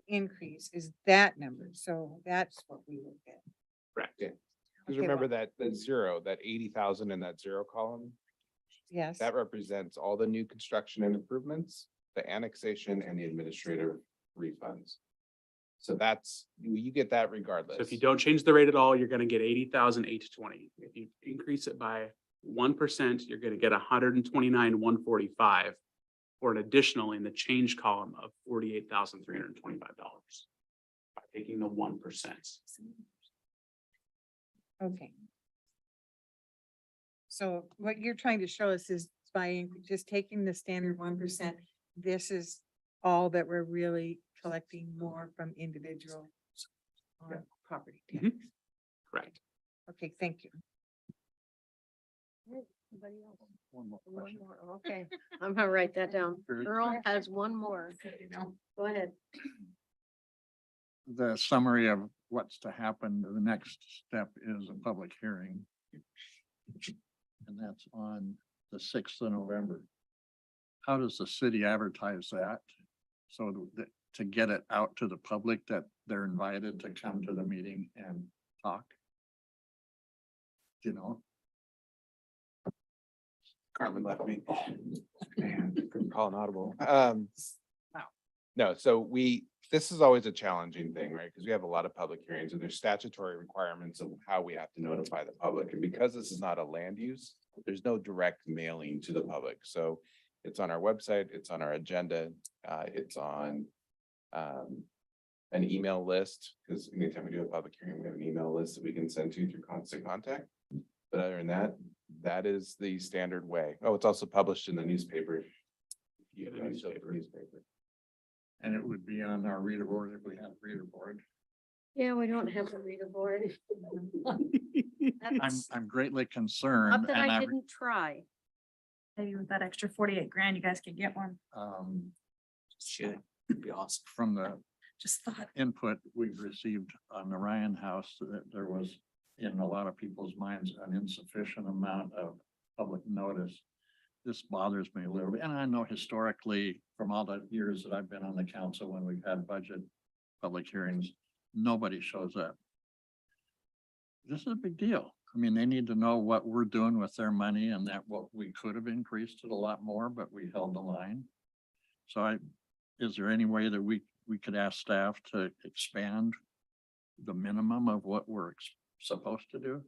increase is that number. So that's what we will get. Correct. Yeah. Because Okay, remember that zero, that 80,000 in that zero column, Yes. that represents all the new construction and improvements, the annexation and the administrative refunds. So that's, you get that regardless. So if you don't change the rate at all, you're gonna get 80,820. If you increase it by 1%, you're gonna get 129,145 or an additional in the change column of $48,325 by taking the 1%. Okay. So what you're trying to show us is by just taking the standard 1%, this is all that we're really collecting more from individual property tax. Mhm. Correct. Okay, thank you. Anybody else? One more One question. more, okay. I'm gonna write that down. Sure. Earl has one more. Go ahead. The summary of what's to happen, the next step is a public hearing. And that's on the 6th of November. How does the city advertise that? So that, to get it out to the public that they're invited to come to the meeting and talk? You know? Carmen left me. Man, couldn't call an audible. No, so this is always a challenging thing, right? Because we have a lot of public hearings and there's statutory requirements of how we have to notify the public. And because this is not a land use, there's no direct mailing to the public. So it's on our website, it's on our agenda, it's on an email list, because anytime we do a public hearing, we have an email list that we can send to through Constant Contact. But other than that, that is the standard way. Oh, it's also published in the newspaper. You have a newspaper. And it would be on our reader board if we had a reader board. Yeah, we don't have a reader board. I'm greatly concerned. Not that and I I'm, didn't try. Maybe with that extra 48 grand, you guys could get one. Should be awesome. From the Just thought. input we've received on the Ryan House, that there was in a lot of people's minds an insufficient amount of public notice. This bothers me a little bit, and I know historically, from all the years that I've been on the council, when we've had budget public hearings, nobody shows up. This is a big deal. I mean, they need to know what we're doing with their money and that what we could have increased it a lot more, but we held the line. So is there any way that we could ask staff to expand the minimum of what we're supposed to do?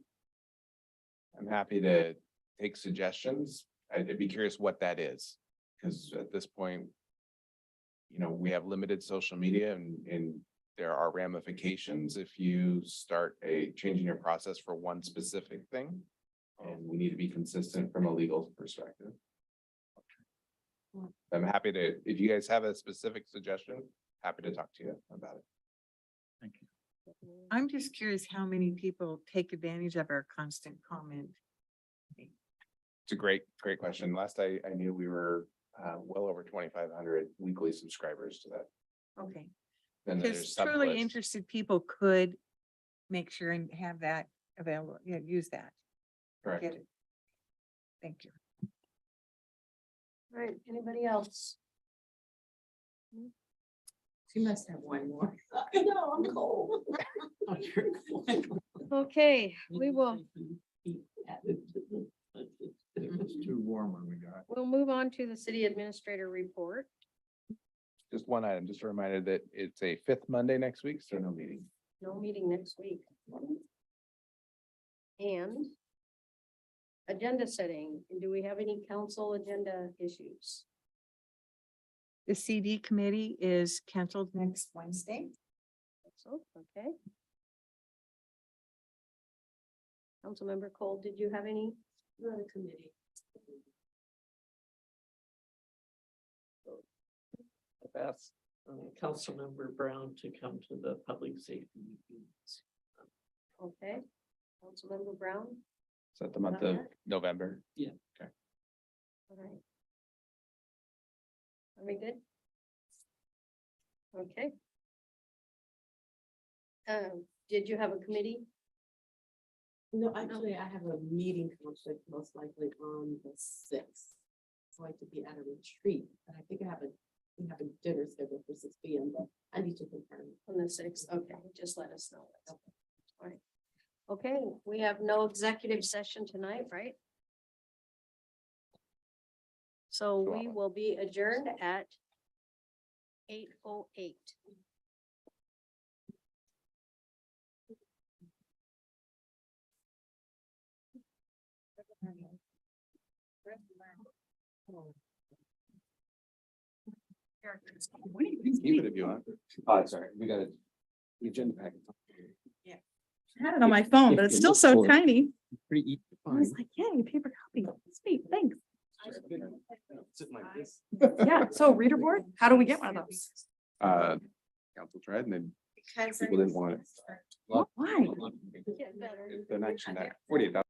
I'm happy to take suggestions. I'd be curious what that is, because at this point, we have limited social media and there are ramifications if you start changing your process for one specific thing. And we need to be consistent from a legal perspective. I'm happy to, if you guys have a specific suggestion, happy to talk to you about it. Thank you. I'm just curious how many people take advantage of our constant comment. It's a great question. Last I knew, we were well over 2,500 weekly subscribers to that. Okay. Then Because there's truly sub-lists. interested people could make sure and have that available, use that. Correct. Get it. Thank you. All right, anybody else? She must have one more. No, I'm cold. Okay, we will, It was too warm when we got. we'll move on to the city administrator report. Just one item, just a reminder that it's a fifth Monday next week, so no meeting. No meeting next week. And agenda setting, do we have any council agenda issues? The CD committee is canceled next Wednesday. So, okay. Councilmember Cole, did you have any? Committee. I've asked Councilmember Brown to come to the public safety meetings. Okay. Councilmember Brown, Is that the month of November? all right. Are we good? Okay. Did you have a committee? No, actually, I have a meeting conflict most likely on the sixth. It's going to be at a retreat, but I think we have a dinner scheduled for 6 p.m., but I need to confirm. On the sixth, okay, just let us know. All right. Okay, we have no executive session tonight, right? So we will be adjourned at 8:08. Keep it if you want. Oh, sorry, we got the agenda packet. I had it on my phone, but it's still so tiny. Pretty easy. to I was find. like, yay, paper copy. Sweet, thanks. Sitting like this. Yeah, so reader board, how do we get one of those? Council tried and then Because people didn't want it. Why? Get better. They're not 48,000.